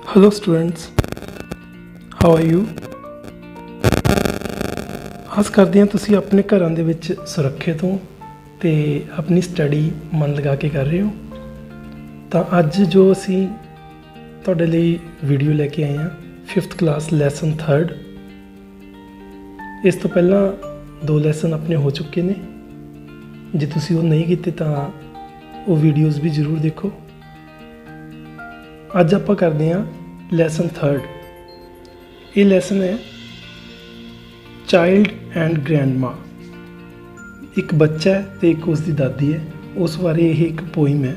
Hello students, how are you. आस करते हैं ਤੁਸੀਂ ਆਪਣੇ ਘਰਾਂ ਦੇ ਵਿੱਚ ਸੁਰੱਖਿਅਤ ਹੋ ਤੇ ਆਪਣੀ ਸਟੱਡੀ ਮਨ ਲਗਾ ਕੇ ਕਰ ਰਹੇ ਹੋ। ਤਾਂ ਅੱਜ ਜੋ ਅਸੀਂ ਤੁਹਾਡੇ ਲਈ ਵੀਡੀਓ ਲੈ ਕੇ ਆਏ ਹਾਂ 5th ਕਲਾਸ ਲੈਸਨ 3rd। ਇਸ ਤੋਂ ਪਹਿਲਾਂ 2 ਲੈਸਨ ਆਪਣੇ ਹੋ ਚੁੱਕੇ ਨੇ। ਜੇ ਤੁਸੀਂ ਉਹ ਨਹੀਂ ਕੀਤੇ ਤਾਂ ਉਹ ਵੀਡੀਓਜ਼ ਵੀ ਜ਼ਰੂਰ ਦੇਖੋ। ਅੱਜ ਆਪਾਂ ਕਰਦੇ ਹਾਂ ਲੈਸਨ 3rd। ਇਹ ਲੈਸਨ ਹੈ ਚਾਈਲਡ ਐਂਡ ਗ੍ਰੈਂਡਮਾ। ਇੱਕ ਬੱਚਾ ਹੈ ਤੇ ਇੱਕ ਉਸ ਦੀ ਦਾਦੀ ਹੈ। ਉਸ ਬਾਰੇ ਇਹ ਇੱਕ ਪੋਇਮ ਹੈ।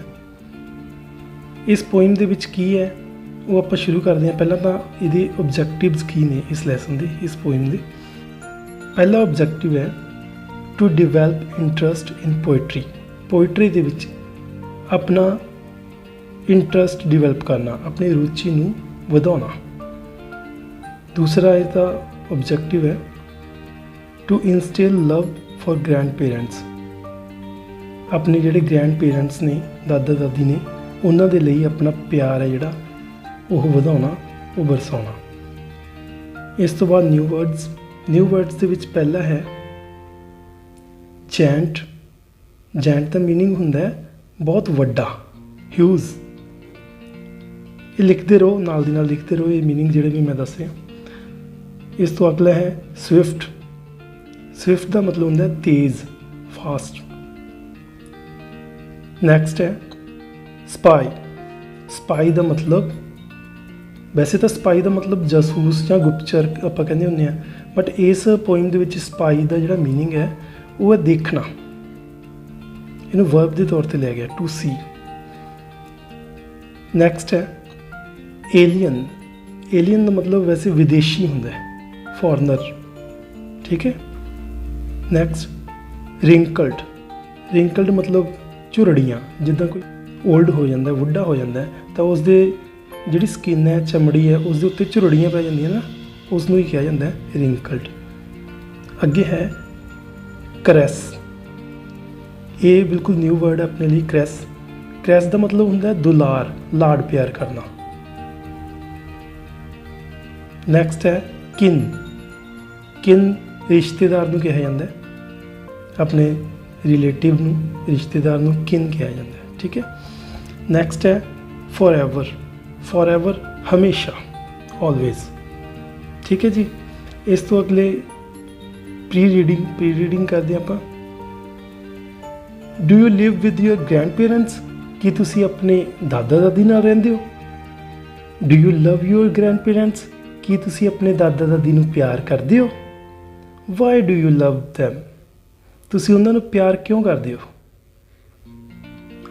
ਇਸ ਪੋਇਮ ਦੇ ਵਿੱਚ ਕੀ ਹੈ ਉਹ ਆਪਾਂ ਸ਼ੁਰੂ ਕਰਦੇ ਹਾਂ। ਪਹਿਲਾਂ ਤਾਂ ਇਹਦੇ ਓਬਜੈਕਟਿਵਸ ਕੀ ਨੇ ਇਸ ਲੈਸਨ ਦੇ, ਇਸ ਪੋਇਮ ਦੇ। ਪਹਿਲਾ ਓਬਜੈਕਟਿਵ ਹੈ to develop interest in poetry. Poetry ਦੇ ਵਿੱਚ ਆਪਣਾ ਇੰਟਰਸਟ ਡਿਵੈਲਪ ਕਰਨਾ, ਆਪਣੀ ਰੁਚੀ ਨੂੰ ਵਧਾਉਣਾ। ਦੂਸਰਾ ਇਹਦਾ ਓਬਜੈਕਟਿਵ ਹੈ to instil love for grandparents. ਆਪਣੇ ਜਿਹੜੇ ਗ੍ਰੈਂਡ ਪੇਰੈਂਟਸ ਨੇ, ਦਾਦਾ ਦਾਦੀ ਨੇ, ਉਹਨਾਂ ਦੇ ਲਈ ਆਪਣਾ ਪਿਆਰ ਹੈ ਜਿਹੜਾ ਉਹ ਵਧਾਉਣਾ, ਉਹ ਬਰਸਾਉਣਾ। ਇਸ ਤੋਂ ਬਾਅਦ ਨਿਊ ਵਰਡਸ। ਨਿਊ ਵਰਡਸ ਦੇ ਵਿੱਚ ਪਹਿਲਾ ਹੈ ਜੈਂਟ। ਜੈਂਟ ਦਾ ਮੀਨਿੰਗ ਹੁੰਦਾ ਹੈ ਬਹੁਤ ਵੱਡਾ, ਹਿਊਜ। ਇਹ ਲਿਖਦੇ ਰਹੋ, ਨਾਲ ਦੀ ਨਾਲ ਲਿਖਦੇ ਰਹੋ ਇਹ ਮੀਨਿੰਗ ਜਿਹੜੇ ਵੀ ਮੈਂ ਦੱਸ ਰਿਹਾ। ਇਸ ਤੋਂ ਅਗਲਾ ਹੈ ਸਵਿਫਟ। ਸਵਿਫਟ ਦਾ ਮਤਲਬ ਹੁੰਦਾ ਹੈ ਤੇਜ਼, ਫਾਸਟ। ਨੈਕਸਟ ਹੈ ਸਪਾਈ। ਸਪਾਈ ਦਾ ਮਤਲਬ, ਵੈਸੇ ਤਾਂ ਸਪਾਈ ਦਾ ਮਤਲਬ ਜਾਸੂਸ ਜਾਂ ਗੁਪਤਚਰ ਆਪਾਂ ਕਹਿੰਦੇ ਹੁੰਦੇ ਹਾਂ, ਬਟ ਇਸ ਪੋਇਮ ਦੇ ਵਿੱਚ ਸਪਾਈ ਦਾ ਜਿਹੜਾ ਮੀਨਿੰਗ ਹੈ ਉਹ ਹੈ ਦੇਖਣਾ। ਇਹਨੂੰ ਵਰਬ ਦੇ ਤੌਰ 'ਤੇ ਲਿਆ ਗਿਆ, ਟੂ ਸੀ। ਨੈਕਸਟ ਹੈ ਏਲੀਅਨ। ਏਲੀਅਨ ਦਾ ਮਤਲਬ ਵੈਸੇ ਵਿਦੇਸ਼ੀ ਹੁੰਦਾ ਹੈ, ਫੋਰਨਰ। ਠੀਕ ਹੈ। ਨੈਕਸਟ ਰਿੰਕਲਡ। ਰਿੰਕਲਡ ਮਤਲਬ ਝੁਰੜੀਆਂ। ਜਿੱਦਾਂ ਕੋਈ ਓਲਡ ਹੋ ਜਾਂਦਾ, ਬੁੱਢਾ ਹੋ ਜਾਂਦਾ ਤਾਂ ਉਸ ਦੇ ਜਿਹੜੀ ਸਕਿਨ ਹੈ, ਚਮੜੀ ਹੈ, ਉਸ ਦੇ ਉੱਤੇ ਝੁਰੜੀਆਂ ਪੈ ਜਾਂਦੀਆਂ ਨਾ, ਉਸ ਨੂੰ ਹੀ ਕਿਹਾ ਜਾਂਦਾ ਹੈ ਰਿੰਕਲਡ। ਅੱਗੇ ਹੈ ਕਰੈਸ। ਇਹ ਬਿਲਕੁਲ ਨਿਊ ਵਰਡ ਹੈ ਆਪਣੇ ਲਈ, ਕਰੈਸ। ਕਰੈਸ ਦਾ ਮਤਲਬ ਹੁੰਦਾ ਹੈ ਦੁਲਾਰ, ਲਾਡ ਪਿਆਰ ਕਰਨਾ। ਨੈਕਸਟ ਹੈ ਕਿਨ। ਕਿਨ ਰਿਸ਼ਤੇਦਾਰ ਨੂੰ ਕਿਹਾ ਜਾਂਦਾ ਹੈ, ਆਪਣੇ ਰਿਲੇਟਿਵ ਨੂੰ, ਰਿਸ਼ਤੇਦਾਰ ਨੂੰ ਕਿਨ ਕਿਹਾ ਜਾਂਦਾ ਹੈ। ਠੀਕ ਹੈ। ਨੈਕਸਟ ਹੈ ਫੋਰਐਵਰ। ਫੋਰਐਵਰ ਹਮੇਸ਼ਾ, ਆਲਵੇਜ਼। ਠੀਕ ਹੈ ਜੀ। ਇਸ ਤੋਂ ਅਗਲੇ ਪ੍ਰੀ ਰੀਡਿੰਗ ਕਰਦੇ ਆਪਾਂ। Do you live with your grandparents. ਕੀ ਤੁਸੀਂ ਆਪਣੇ ਦਾਦਾ ਦਾਦੀ ਨਾਲ ਰਹਿੰਦੇ ਹੋ। Do you love your grandparents. ਕੀ ਤੁਸੀਂ ਆਪਣੇ ਦਾਦਾ ਦਾਦੀ ਨੂੰ ਪਿਆਰ ਕਰਦੇ ਹੋ। Why do you love them. ਤੁਸੀਂ ਉਹਨਾਂ ਨੂੰ ਪਿਆਰ ਕਿਉਂ ਕਰਦੇ ਹੋ।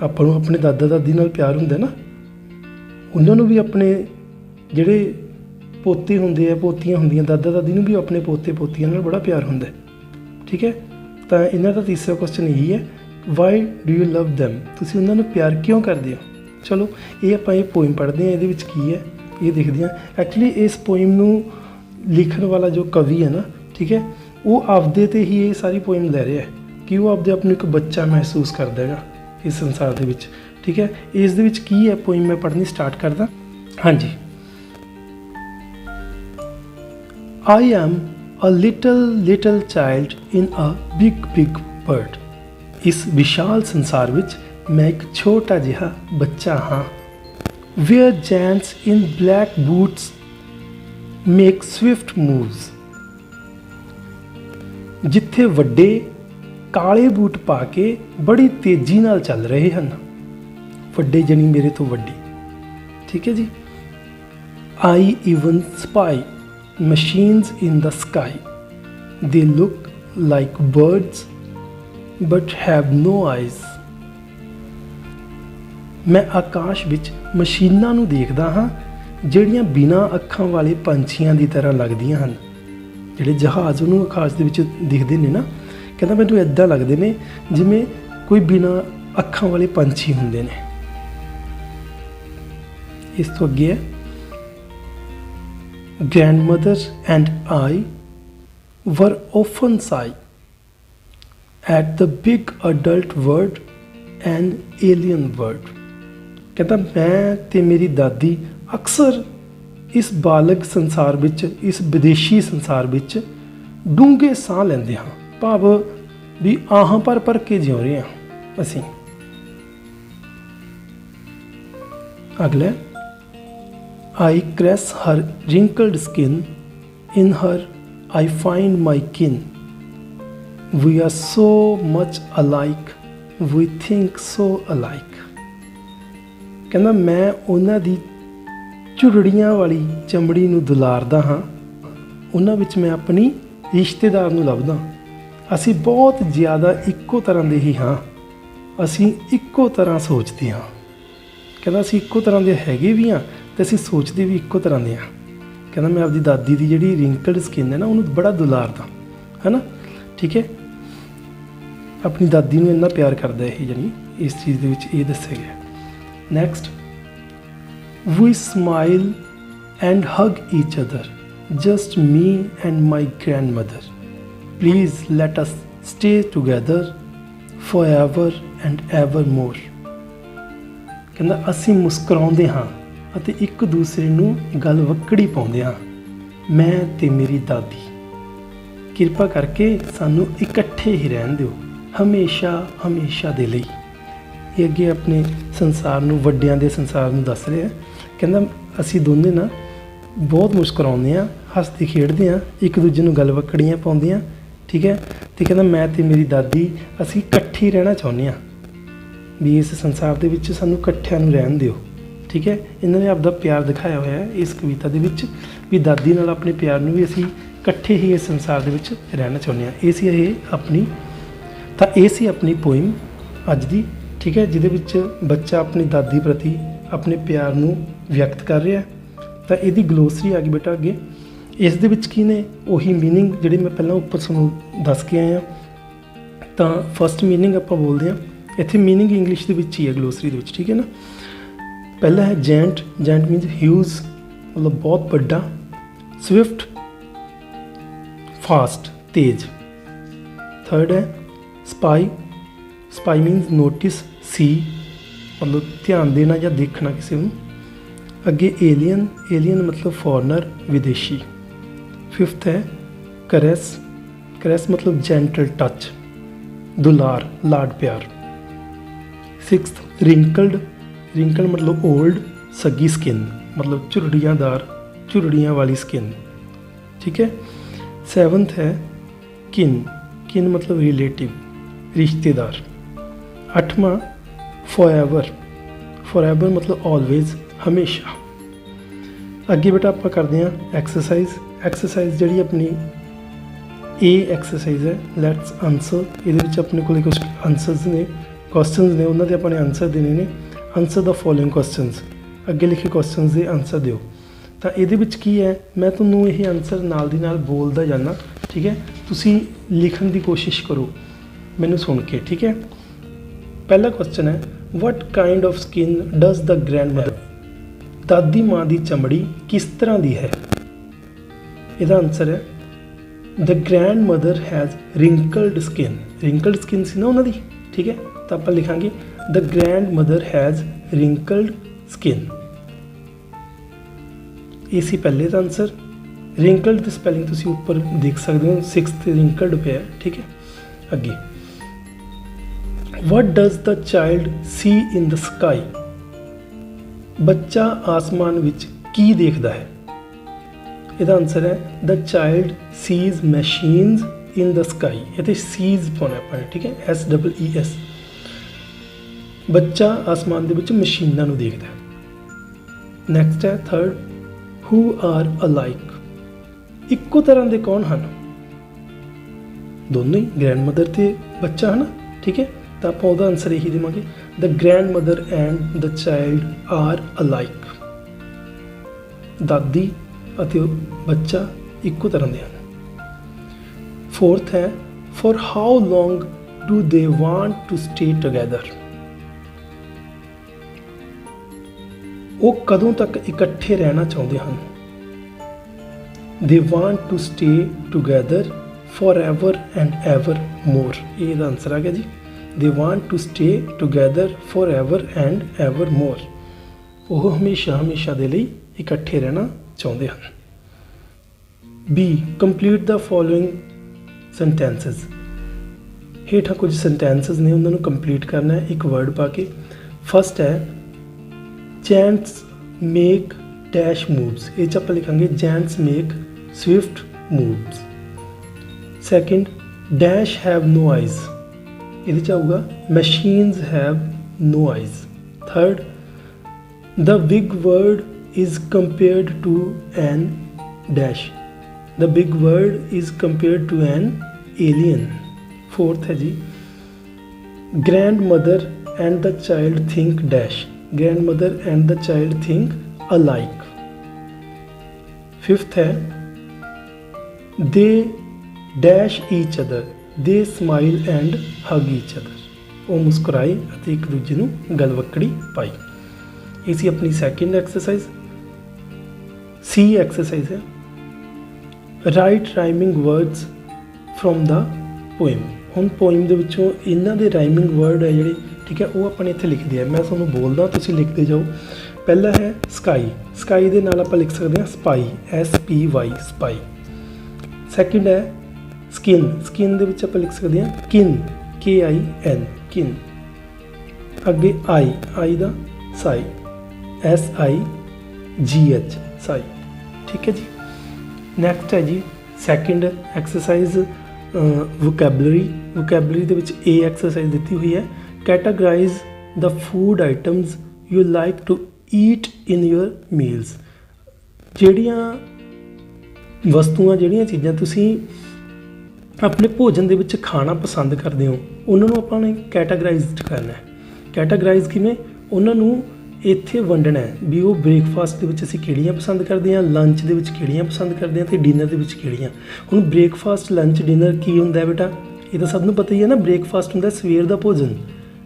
ਆਪਾਂ ਨੂੰ ਆਪਣੇ ਦਾਦਾ ਦਾਦੀ ਨਾਲ ਪਿਆਰ ਹੁੰਦਾ ਨਾ, ਉਹਨਾਂ ਨੂੰ ਵੀ ਆਪਣੇ ਜਿਹੜੇ ਪੋਤੇ ਹੁੰਦੇ ਆ, ਪੋਤੀਆਂ ਹੁੰਦੀਆਂ, ਦਾਦਾ ਦਾਦੀ ਨੂੰ ਵੀ ਆਪਣੇ ਪੋਤੇ ਪੋਤੀਆਂ ਨਾਲ ਬੜਾ ਪਿਆਰ ਹੁੰਦਾ। ਠੀਕ ਹੈ। ਤਾਂ ਇਹਨਾਂ ਦਾ ਤੀਸਰਾ ਕੁਐਸਚਨ ਇਹੀ ਹੈ, Y do you love them. ਤੁਸੀਂ ਉਹਨਾਂ ਨੂੰ ਪਿਆਰ ਕਿਉਂ ਕਰਦੇ ਹੋ। ਚਲੋ ਇਹ ਆਪਾਂ ਇਹ ਪੋਇਮ ਪੜ੍ਹਦੇ ਹਾਂ, ਇਹਦੇ ਵਿੱਚ ਕੀ ਹੈ ਇਹ ਦੇਖਦੇ ਹਾਂ। ਐਕਚੁਅਲੀ ਇਸ ਪੋਇਮ ਨੂੰ ਲਿਖਣ ਵਾਲਾ ਜੋ ਕਵੀ ਹੈ ਨਾ, ਠੀਕ ਹੈ, ਉਹ ਆਪਦੇ 'ਤੇ ਹੀ ਇਹ ਸਾਰੀ ਪੋਇਮ ਲੈ ਰਿਹਾ ਹੈ ਕਿ ਉਹ ਆਪਦੇ ਆਪ ਨੂੰ ਇੱਕ ਬੱਚਾ ਮਹਿਸੂਸ ਕਰਦਾ ਹੈਗਾ ਇਸ ਸੰਸਾਰ ਦੇ ਵਿੱਚ। ਠੀਕ ਹੈ। ਇਸ ਦੇ ਵਿੱਚ ਕੀ ਹੈ ਪੋਇਮ ਮੈਂ ਪੜ੍ਹਨੀ ਸਟਾਰਟ ਕਰਦਾ। ਹਾਂਜੀ। I am a little child in a big world. ਇਸ ਵਿਸ਼ਾਲ ਸੰਸਾਰ ਵਿੱਚ ਮੈਂ ਇੱਕ ਛੋਟਾ ਜਿਹਾ ਬੱਚਾ ਹਾਂ। Where giants in black boots make swift moves. ਜਿੱਥੇ ਵੱਡੇ ਕਾਲੇ ਬੂਟ ਪਾ ਕੇ ਬੜੀ ਤੇਜ਼ੀ ਨਾਲ ਚੱਲ ਰਹੇ ਹਨ। ਵੱਡੇ ਜਾਨੀ ਮੇਰੇ ਤੋਂ ਵੱਡੇ। ਠੀਕ ਹੈ ਜੀ। I even spy machines in the sky. They look like birds but have no eyes. ਮੈਂ ਆਕਾਸ਼ ਵਿੱਚ ਮਸ਼ੀਨਾਂ ਨੂੰ ਦੇਖਦਾ ਹਾਂ ਜਿਹੜੀਆਂ ਬਿਨਾਂ ਅੱਖਾਂ ਵਾਲੇ ਪੰਛੀਆਂ ਦੀ ਤਰ੍ਹਾਂ ਲੱਗਦੀਆਂ ਹਨ। ਜਿਹੜੇ ਜਹਾਜ਼ ਉਹਨੂੰ ਆਕਾਸ਼ ਦੇ ਵਿੱਚ ਦਿਖਦੇ ਨੇ ਨਾ, ਕਹਿੰਦਾ ਮੈਨੂੰ ਇੱਦਾਂ ਲੱਗਦੇ ਨੇ ਜਿਵੇਂ ਕੋਈ ਬਿਨਾਂ ਅੱਖਾਂ ਵਾਲੇ ਪੰਛੀ ਹੁੰਦੇ ਨੇ। ਇਸ ਤੋਂ ਅੱਗੇ ਹੈ grandmother and I were often sigh at the big adult word an alien word। ਕਹਿੰਦਾ ਮੈਂ ਤੇ ਮੇਰੀ ਦਾਦੀ ਅਕਸਰ ਇਸ ਬਾਲਗ ਸੰਸਾਰ ਵਿੱਚ, ਇਸ ਵਿਦੇਸ਼ੀ ਸੰਸਾਰ ਵਿੱਚ ਡੂੰਘੇ ਸਾਹ ਲੈਂਦੇ ਹਾਂ, ਭਾਵ ਵੀ ਆਹਾਂ ਭਰ ਕੇ ਜਿਉ ਰਹੇ ਹਾਂ ਅਸੀਂ। ਅਗਲਾ, I caress her wrinkled skin, in her I find my kin. We are so much alike, we think so alike. ਕਹਿੰਦਾ ਮੈਂ ਉਹਨਾਂ ਦੀ ਝੁਰੜੀਆਂ ਵਾਲੀ ਚਮੜੀ ਨੂੰ ਦੁਲਾਰਦਾ ਹਾਂ, ਉਹਨਾਂ ਵਿੱਚ ਮੈਂ ਆਪਣੀ ਰਿਸ਼ਤੇਦਾਰ ਨੂੰ ਲੱਭਦਾ। ਅਸੀਂ ਬਹੁਤ ਜ਼ਿਆਦਾ ਇੱਕੋ ਤਰ੍ਹਾਂ ਦੇ ਹੀ ਹਾਂ, ਅਸੀਂ ਇੱਕੋ ਤਰ੍ਹਾਂ ਸੋਚਦੇ ਹਾਂ। ਕਹਿੰਦਾ ਅਸੀਂ ਇੱਕੋ ਤਰ੍ਹਾਂ ਦੇ ਹੈਗੇ ਵੀ ਹਾਂ ਅਤੇ ਅਸੀਂ ਸੋਚਦੇ ਵੀ ਇੱਕੋ ਤਰ੍ਹਾਂ ਦੇ ਹਾਂ। ਕਹਿੰਦਾ ਮੈਂ ਆਪਦੀ ਦਾਦੀ ਦੀ ਜਿਹੜੀ ਰਿੰਕਲਡ ਸਕਿਨ ਹੈ ਨਾ, ਉਹਨੂੰ ਬੜਾ ਦੁਲਾਰਦਾ ਹੈ ਨਾ, ਠੀਕ ਹੈ। ਆਪਣੀ ਦਾਦੀ ਨੂੰ ਇੰਨਾ ਪਿਆਰ ਕਰਦਾ ਇਹ, ਜਾਣੀ ਇਸ ਚੀਜ਼ ਦੇ ਵਿੱਚ ਇਹ ਦੱਸਿਆ ਗਿਆ। Next, we smile and hug each other, just me and my grandmother, please let us stay together forever and ever more. ਕਹਿੰਦਾ ਅਸੀਂ ਮੁਸਕਰਾਉਂਦੇ ਹਾਂ ਅਤੇ ਇੱਕ ਦੂਸਰੇ ਨੂੰ ਗਲ ਵੱਕੜੀ ਪਾਉਂਦੇ ਹਾਂ, ਮੈਂ ਤੇ ਮੇਰੀ ਦਾਦੀ, ਕਿਰਪਾ ਕਰਕੇ ਸਾਨੂੰ ਇਕੱਠੇ ਹੀ ਰਹਿਣ ਦਿਓ ਹਮੇਸ਼ਾ ਹਮੇਸ਼ਾ ਦੇ ਲਈ। ਇਹ ਅੱਗੇ ਆਪਣੇ ਸੰਸਾਰ ਨੂੰ, ਵੱਡਿਆਂ ਦੇ ਸੰਸਾਰ ਨੂੰ ਦੱਸ ਰਿਹਾ। ਕਹਿੰਦਾ ਅਸੀਂ ਦੋਨੇ ਨਾ ਬਹੁਤ ਮੁਸਕਰਾਉਂਦੇ ਹਾਂ, ਹੱਸਦੇ ਖੇਡਦੇ ਹਾਂ, ਇੱਕ ਦੂਜੇ ਨੂੰ ਗਲ ਵੱਕੜੀਆਂ ਪਾਉਂਦੇ ਹਾਂ, ਠੀਕ ਹੈ। ਅਤੇ ਕਹਿੰਦਾ ਮੈਂ ਤੇ ਮੇਰੀ ਦਾਦੀ ਅਸੀਂ ਇਕੱਠੇ ਹੀ ਰਹਿਣਾ ਚਾਹੁੰਦੇ ਹਾਂ, ਵੀ ਇਸ ਸੰਸਾਰ ਦੇ ਵਿੱਚ ਸਾਨੂੰ ਇਕੱਠਿਆਂ ਨੂੰ ਰਹਿਣ ਦਿਓ, ਠੀਕ ਹੈ। ਇਹਨਾਂ ਨੇ ਆਪਦਾ ਪਿਆਰ ਦਿਖਾਇਆ ਹੋਇਆ ਹੈ ਇਸ ਕਵਿਤਾ ਦੇ ਵਿੱਚ, ਵੀ ਦਾਦੀ ਨਾਲ ਆਪਣੇ ਪਿਆਰ ਨੂੰ ਵੀ ਅਸੀਂ ਇਕੱਠੇ ਹੀ ਇਸ ਸੰਸਾਰ ਦੇ ਵਿੱਚ ਰਹਿਣਾ ਚਾਹੁੰਦੇ ਹਾਂ। ਇਹ ਸੀ ਆਪਣੀ ਪੋਇਮ ਅੱਜ ਦੀ, ਠੀਕ ਹੈ, ਜਿਹਦੇ ਵਿੱਚ ਬੱਚਾ ਆਪਣੀ ਦਾਦੀ ਪ੍ਰਤੀ ਆਪਣੇ ਪਿਆਰ ਨੂੰ ਵਿਅਕਤ ਕਰ ਰਿਹਾ। ਤਾਂ ਇਹਦੀ ਗਲੋਸਰੀ ਆ ਗਈ ਬੇਟਾ ਅੱਗੇ। ਇਸ ਦੇ ਵਿੱਚ ਕੀ ਨੇ, ਉਹੀ ਮੀਨਿੰਗ ਜਿਹੜੇ ਮੈਂ ਪਹਿਲਾਂ ਉੱਪਰ ਤੁਹਾਨੂੰ ਦੱਸ ਕੇ ਆਇਆ। ਤਾਂ ਫਸਟ ਮੀਨਿੰਗ ਆਪਾਂ ਬੋਲਦੇ ਹਾਂ, ਇੱਥੇ ਮੀਨਿੰਗ ਇੰਗਲਿਸ਼ ਦੇ ਵਿੱਚ ਹੀ ਹੈ ਗਲੋਸਰੀ ਦੇ ਵਿੱਚ, ਠੀਕ ਹੈ ਨਾ। ਪਹਿਲਾ ਹੈ ਜੈਂਟ, ਜੈਂਟ ਮੀਨਸ ਹਿਊਜ਼, ਮਤਲਬ ਬਹੁਤ ਵੱਡਾ। ਸਵਿਫਟ, ਫਾਸਟ, ਤੇਜ਼। ਥਰਡ ਹੈ ਸਪਾਈ, ਸਪਾਈ ਮੀਨਸ ਨੋਟਿਸ, ਸੀ, ਮਤਲਬ ਧਿਆਨ ਦੇਣਾ ਜਾਂ ਦੇਖਣਾ ਕਿਸੇ ਨੂੰ। ਅੱਗੇ ਏਲੀਅਨ, ਏਲੀਅਨ ਮਤਲਬ ਫੋਰਨਰ, ਵਿਦੇਸ਼ੀ। ਫਿਫਥ ਹੈ ਕਰੈਸ, ਕਰੈਸ ਮਤਲਬ ਜੈਂਟਲ ਟੱਚ, ਦੁਲਾਰ, ਲਾਡ ਪਿਆਰ। ਸਿਕਸਥ ਰਿੰਕਲਡ, ਰਿੰਕਲ ਮਤਲਬ ਓਲਡ, ਸੱਗੀ ਸਕਿਨ ਮਤਲਬ ਝੁਰੜੀਆਂਦਾਰ, ਝੁਰੜੀਆਂ ਵਾਲੀ ਸਕਿਨ, ਠੀਕ ਹੈ। ਸੈਵਨਥ ਹੈ ਕਿਨ, ਕਿਨ ਮਤਲਬ ਰਿਲੇਟਿਵ, ਰਿਸ਼ਤੇਦਾਰ। ਅੱਠਵਾਂ ਫੋਰਐਵਰ, ਫੋਰਐਵਰ ਮਤਲਬ ਆਲਵੇਜ਼, ਹਮੇਸ਼ਾ। ਅੱਗੇ ਬੇਟਾ ਆਪਾਂ ਕਰਦੇ ਹਾਂ ਐਕਸਰਸਾਈਜ਼। ਐਕਸਰਸਾਈਜ਼ ਜਿਹੜੀ ਆਪਣੀ ਇਹ ਐਕਸਰਸਾਈਜ਼ ਹੈ, ਲੈਟਸ ਆਨਸਰ। ਇਹਦੇ ਵਿੱਚ ਆਪਣੇ ਕੋਲ ਕੁਝ ਆਨਸਰਸ ਨੇ, ਕੁਐਸਚਨਸ ਨੇ, ਉਹਨਾਂ ਦੇ ਆਪਾਂ ਨੇ ਆਨਸਰ ਦੇਣੇ ਨੇ। ਆਨਸਰ ਦਾ ਫੋਲੋਇੰਗ ਕੁਐਸਚਨਸ, ਅੱਗੇ ਲਿਖੇ ਕੁਐਸਚਨਸ ਦੇ ਆਨਸਰ ਦਿਓ। ਤਾਂ ਇਹਦੇ ਵਿੱਚ ਕੀ ਹੈ, ਮੈਂ ਤੁਹਾਨੂੰ ਇਹ ਆਨਸਰ ਨਾਲ ਦੀ ਨਾਲ ਬੋਲਦਾ ਜਾਣਾ, ਠੀਕ ਹੈ। ਤੁਸੀਂ ਲਿਖਣ ਦੀ ਕੋਸ਼ਿਸ਼ ਕਰੋ ਮੈਨੂੰ ਸੁਣ ਕੇ, ਠੀਕ ਹੈ। ਪਹਿਲਾ ਕੁਐਸਚਨ ਹੈ, what kind of skin does the grandmother, ਦਾਦੀ ਮਾਂ ਦੀ ਚਮੜੀ ਕਿਸ ਤਰ੍ਹਾਂ ਦੀ ਹੈ। ਇਹਦਾ ਆਨਸਰ ਹੈ the grandmother has wrinkled skin, wrinkled skin ਸੀ ਨਾ ਉਹਨਾਂ ਦੀ, ਠੀਕ ਹੈ। ਤਾਂ ਆਪਾਂ ਲਿਖਾਂਗੇ the grandmother has wrinkled skin. ਇਹ ਸੀ ਪਹਿਲੇ ਦਾ ਆਨਸਰ। ਰਿੰਕਲਡ ਦੀ ਸਪੈਲਿੰਗ ਤੁਸੀਂ ਉੱਪਰ ਦੇਖ ਸਕਦੇ ਹੋ, 6th ਰਿੰਕਲਡ ਪਿਆ, ਠੀਕ ਹੈ। ਅੱਗੇ, what does the child see in the sky, ਬੱਚਾ ਆਸਮਾਨ ਵਿੱਚ ਕੀ ਦੇਖਦਾ ਹੈ। ਇਹਦਾ ਆਨਸਰ ਹੈ the child sees machines in the sky. ਇੱਥੇ ਸੀਜ਼ ਪਾਉਣਾ ਆਪਾਂ, ਠੀਕ ਹੈ, SEES। ਬੱਚਾ ਆਸਮਾਨ ਦੇ ਵਿੱਚ ਮਸ਼ੀਨਾਂ ਨੂੰ ਦੇਖਦਾ ਹੈ। ਨੈਕਸਟ ਹੈ ਥਰਡ, ਹੂ ਆਰ ਅਲਾਈਕ, ਇੱਕੋ ਤਰ੍ਹਾਂ ਦੇ ਕੌਣ ਹਨ। ਦੋਨੋਂ ਹੀ ਗ੍ਰੈਂਡ ਮਦਰ ਤੇ ਬੱਚਾ ਹਨ, ਠੀਕ ਹੈ। ਤਾਂ ਆਪਾਂ ਉਹਦਾ ਆਨਸਰ ਇਹੀ ਦੇਵਾਂਗੇ, the grandmother and the child are alike. ਦਾਦੀ ਅਤੇ ਬੱਚਾ ਇੱਕੋ ਤਰ੍ਹਾਂ ਦੇ ਹਨ। ਫੋਰਥ ਹੈ, for how long do they want to stay together, ਉਹ ਕਦੋਂ ਤੱਕ ਇਕੱਠੇ ਰਹਿਣਾ ਚਾਹੁੰਦੇ ਹਨ। They want to stay together forever and ever more, ਇਹ ਇਹਦਾ ਆਨਸਰ ਆ ਗਿਆ ਜੀ। They want to stay together forever and ever more, ਉਹ ਹਮੇਸ਼ਾ ਹਮੇਸ਼ਾ ਦੇ ਲਈ ਇਕੱਠੇ ਰਹਿਣਾ ਚਾਹੁੰਦੇ ਹਨ। B, complete the following sentences. ਹੇਠਾਂ ਕੁਝ ਸੈਂਟੈਂਸਸ ਨੇ, ਉਹਨਾਂ ਨੂੰ ਕੰਪਲੀਟ ਕਰਨਾ ਹੈ ਇੱਕ ਵਰਡ ਪਾ ਕੇ। ਫਸਟ ਹੈ ਜੈਂਟਸ ਮੇਕ ਡੈਸ਼ ਮੂਵਸ, ਇਹ 'ਚ ਆਪਾਂ ਲਿਖਾਂਗੇ gents make swift moves. Second, dash have no eyes, ਇਹਦੇ 'ਚ ਆਊਗਾ machines have no eyes. Third, the big word is compared to an dash, the big word is compared to an alien. Fourth है जी, grandmother and the child think dash, grandmother and the child think alike. Fifth है they dash each other, they smile and hug each other, ਉਹ ਮੁਸਕਰਾਏ ਅਤੇ ਇੱਕ ਦੂਜੇ ਨੂੰ ਗਲਵੱਕੜੀ ਪਾਈ। ਇਹ ਸੀ ਆਪਣੀ ਸੈਕਿੰਡ ਐਕਸਰਸਾਈਜ਼। ਸੀ ਐਕਸਰਸਾਈਜ਼ ਹੈ write rhyming words from the poem. ਹੁਣ ਪੋਇਮ ਦੇ ਵਿੱਚੋਂ ਇਹਨਾਂ ਦੇ ਰਾਈਮਿੰਗ ਵਰਡ ਹੈ ਜਿਹੜੇ, ਠੀਕ ਹੈ, ਉਹ ਆਪਾਂ ਨੇ ਇੱਥੇ ਲਿਖਦੇ ਆ। ਮੈਂ ਤੁਹਾਨੂੰ ਬੋਲਦਾ, ਤੁਸੀਂ ਲਿਖਦੇ ਜਾਓ। ਪਹਿਲਾ ਹੈ ਸਕਾਈ, ਸਕਾਈ ਦੇ ਨਾਲ ਆਪਾਂ ਲਿਖ ਸਕਦੇ ਹਾਂ ਸਪਾਈ, SPY ਸਪਾਈ। ਸੈਕਿੰਡ ਹੈ ਸਕਿਨ, ਸਕਿਨ ਦੇ ਵਿੱਚ ਆਪਾਂ ਲਿਖ ਸਕਦੇ ਹਾਂ ਕਿਨ, KIN ਕਿਨ। ਅੱਗੇ ਆਈ, ਆਈ ਦਾ ਸਾਈ, SIGH ਸਾਈ, ਠੀਕ ਹੈ ਜੀ। ਨੈਕਸਟ ਹੈ ਜੀ ਸੈਕਿੰਡ ਐਕਸਰਸਾਈਜ਼ ਵੋਕੈਬਲਰੀ। ਵੋਕੈਬਲਰੀ ਦੇ ਵਿੱਚ A ਐਕਸਰਸਾਈਜ਼ ਦਿੱਤੀ ਹੋਈ ਹੈ categorise the food items you like to eat in your meals. ਜਿਹੜੀਆਂ ਵਸਤੂਆਂ, ਜਿਹੜੀਆਂ ਚੀਜ਼ਾਂ ਤੁਸੀਂ ਆਪਣੇ ਭੋਜਨ ਦੇ ਵਿੱਚ ਖਾਣਾ ਪਸੰਦ ਕਰਦੇ ਹੋ, ਉਹਨਾਂ ਨੂੰ ਆਪਾਂ ਨੇ ਕੈਟਾਗਰਾਈਜ਼ਡ ਕਰਨਾ ਹੈ। ਕੈਟਾਗਰਾਈਜ਼ ਕਿਵੇਂ? ਉਹਨਾਂ ਨੂੰ ਇੱਥੇ ਵੰਡਣਾ ਹੈ ਵੀ ਉਹ ਬ੍ਰੇਕਫਾਸਟ ਦੇ ਵਿੱਚ ਅਸੀਂ ਕਿਹੜੀਆਂ ਪਸੰਦ ਕਰਦੇ ਹਾਂ, ਲੰਚ ਦੇ ਵਿੱਚ ਕਿਹੜੀਆਂ ਪਸੰਦ ਕਰਦੇ ਹਾਂ ਅਤੇ ਡਿਨਰ ਦੇ ਵਿੱਚ ਕਿਹੜੀਆਂ। ਹੁਣ ਬ੍ਰੇਕਫਾਸਟ, ਲੰਚ, ਡਿਨਰ ਕੀ ਹੁੰਦਾ ਬੇਟਾ? ਇਹ ਤਾਂ ਸਭ ਨੂੰ ਪਤਾ ਹੀ ਹੈ ਨਾ। ਬ੍ਰੇਕਫਾਸਟ ਹੁੰਦਾ ਸਵੇਰ ਦਾ ਭੋਜਨ,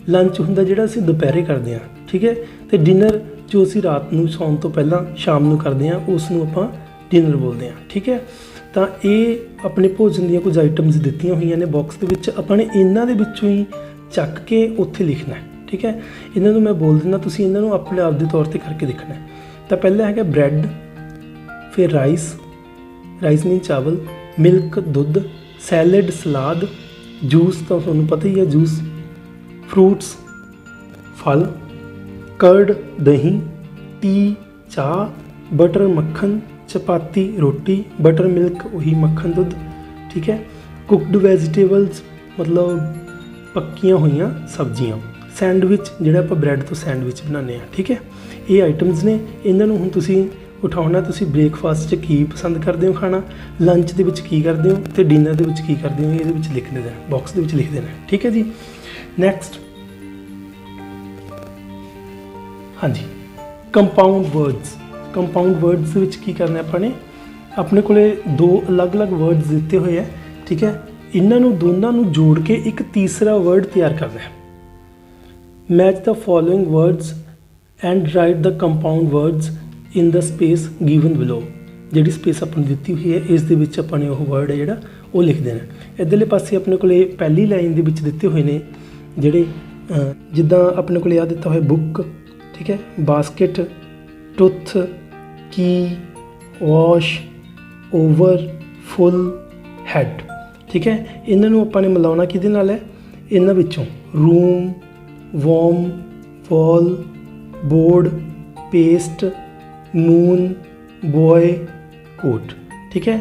ਲੰਚ ਹੁੰਦਾ ਜਿਹੜਾ ਅਸੀਂ ਦੁਪਹਿਰੇ ਕਰਦੇ ਹਾਂ, ਠੀਕ ਹੈ, ਅਤੇ ਡਿਨਰ ਜੋ ਅਸੀਂ ਰਾਤ ਨੂੰ ਸੌਣ ਤੋਂ ਪਹਿਲਾਂ ਸ਼ਾਮ ਨੂੰ ਕਰਦੇ ਹਾਂ, ਉਸ ਨੂੰ ਆਪਾਂ ਡਿਨਰ ਬੋਲਦੇ ਹਾਂ, ਠੀਕ ਹੈ। ਤਾਂ ਇਹ ਆਪਣੇ ਭੋਜਨ ਦੀਆਂ ਕੁਝ ਆਈਟਮਸ ਦਿੱਤੀਆਂ ਹੋਈਆਂ ਨੇ ਬਾਕਸ ਦੇ ਵਿੱਚ, ਆਪਾਂ ਨੇ ਇਹਨਾਂ ਦੇ ਵਿੱਚੋਂ ਹੀ ਚੱਕ ਕੇ ਉੱਥੇ ਲਿਖਣਾ ਹੈ, ਠੀਕ ਹੈ। ਇਹਨਾਂ ਨੂੰ ਮੈਂ ਬੋਲ ਦਿੰਦਾ, ਤੁਸੀਂ ਇਹਨਾਂ ਨੂੰ ਆਪਣੇ ਆਪ ਦੇ ਤੌਰ 'ਤੇ ਕਰਕੇ ਦੇਖਣਾ ਹੈ। ਤਾਂ ਪਹਿਲਾ ਹੈਗਾ ਬ੍ਰੈਡ, ਫਿਰ ਰਾਈਸ, ਰਾਈਸ ਮੀਨ ਚਾਵਲ, ਮਿਲਕ ਦੁੱਧ, ਸੈਲਡ ਸਲਾਦ, ਜੂਸ ਤਾਂ ਤੁਹਾਨੂੰ ਪਤਾ ਹੀ ਹੈ ਜੂਸ, ਫਰੂਟਸ ਫਲ, ਕਰਡ ਦਹੀਂ, ਟੀ ਚਾਹ, ਬਟਰ ਮੱਖਣ, ਚਪਾਤੀ ਰੋਟੀ, ਬਟਰ ਮਿਲਕ ਉਹੀ ਮੱਖਣ ਦੁੱਧ, ਠੀਕ ਹੈ। ਕੁਕਡ ਵੈਜੀਟੇਬਲਸ ਮਤਲਬ ਪੱਕੀਆਂ ਹੋਈਆਂ ਸਬਜ਼ੀਆਂ, ਸੈਂਡਵਿਚ ਜਿਹੜਾ ਆਪਾਂ ਬ੍ਰੈਡ ਤੋਂ ਸੈਂਡਵਿਚ ਬਣਾਉਂਦੇ ਹਾਂ, ਠੀਕ ਹੈ। ਇਹ ਆਈਟਮਸ ਨੇ, ਇਹਨਾਂ ਨੂੰ ਹੁਣ ਤੁਸੀਂ ਉਠਾਉਣਾ। ਤੁਸੀਂ ਬ੍ਰੇਕਫਾਸਟ 'ਚ ਕੀ ਪਸੰਦ ਕਰਦੇ ਹੋ ਖਾਣਾ, ਲੰਚ ਦੇ ਵਿੱਚ ਕੀ ਕਰਦੇ ਹੋ ਅਤੇ ਡਿਨਰ ਦੇ ਵਿੱਚ ਕੀ ਕਰਦੇ ਹੋ, ਇਹਦੇ ਵਿੱਚ ਲਿਖ ਦੇਣਾ, ਬਾਕਸ ਦੇ ਵਿੱਚ ਲਿਖ ਦੇਣਾ, ਠੀਕ ਹੈ ਜੀ। ਨੈਕਸਟ ਹਾਂਜੀ ਕੰਪਾਊਂਡ ਵਰਡਸ। ਕੰਪਾਊਂਡ ਵਰਡਸ ਦੇ ਵਿੱਚ ਕੀ ਕਰਨਾ ਆਪਾਂ ਨੇ, ਆਪਣੇ ਕੋਲੇ ਦੋ ਅਲੱਗ-ਅਲੱਗ ਵਰਡਸ ਦਿੱਤੇ ਹੋਏ ਹੈ, ਠੀਕ ਹੈ। ਇਹਨਾਂ ਨੂੰ ਦੋਨਾਂ ਨੂੰ ਜੋੜ ਕੇ ਇੱਕ ਤੀਸਰਾ ਵਰਡ ਤਿਆਰ ਕਰਨਾ ਹੈ। Match the following words and write the compound words in the space given below. ਜਿਹੜੀ ਸਪੇਸ ਆਪਾਂ ਨੂੰ ਦਿੱਤੀ ਹੋਈ ਹੈ, ਇਸ ਦੇ ਵਿੱਚ ਆਪਾਂ ਨੇ ਉਹ ਵਰਡ ਹੈ ਜਿਹੜਾ ਉਹ ਲਿਖ ਦੇਣਾ। ਇੱਧਰਲੇ ਪਾਸੇ ਆਪਣੇ ਕੋਲੇ ਪਹਿਲੀ ਲਾਈਨ ਦੇ ਵਿੱਚ ਦਿੱਤੇ ਹੋਏ ਨੇ ਜਿਹੜੇ, ਜਿੱਦਾਂ ਆਪਣੇ ਕੋਲੇ ਆ ਦਿੱਤਾ ਹੋਇਆ ਬੁੱਕ, ਠੀਕ ਹੈ, ਬਾਸਕਿਟ, ਟੁੱਥ, ਕੀ, ਵਾਸ਼, ਓਵਰ, ਫੁੱਲ, ਹੈਡ, ਠੀਕ ਹੈ। ਇਹਨਾਂ ਨੂੰ ਆਪਾਂ ਨੇ ਮਿਲਾਉਣਾ ਕਿਹਦੇ ਨਾਲ ਹੈ? ਇਹਨਾਂ ਵਿੱਚੋਂ ਰੂਮ, ਵਾਰਮ, ਵਾਲ, ਬੋਰਡ, ਪੇਸਟ, ਮੂਨ, ਬੋਏ, ਕੋਟ, ਠੀਕ ਹੈ।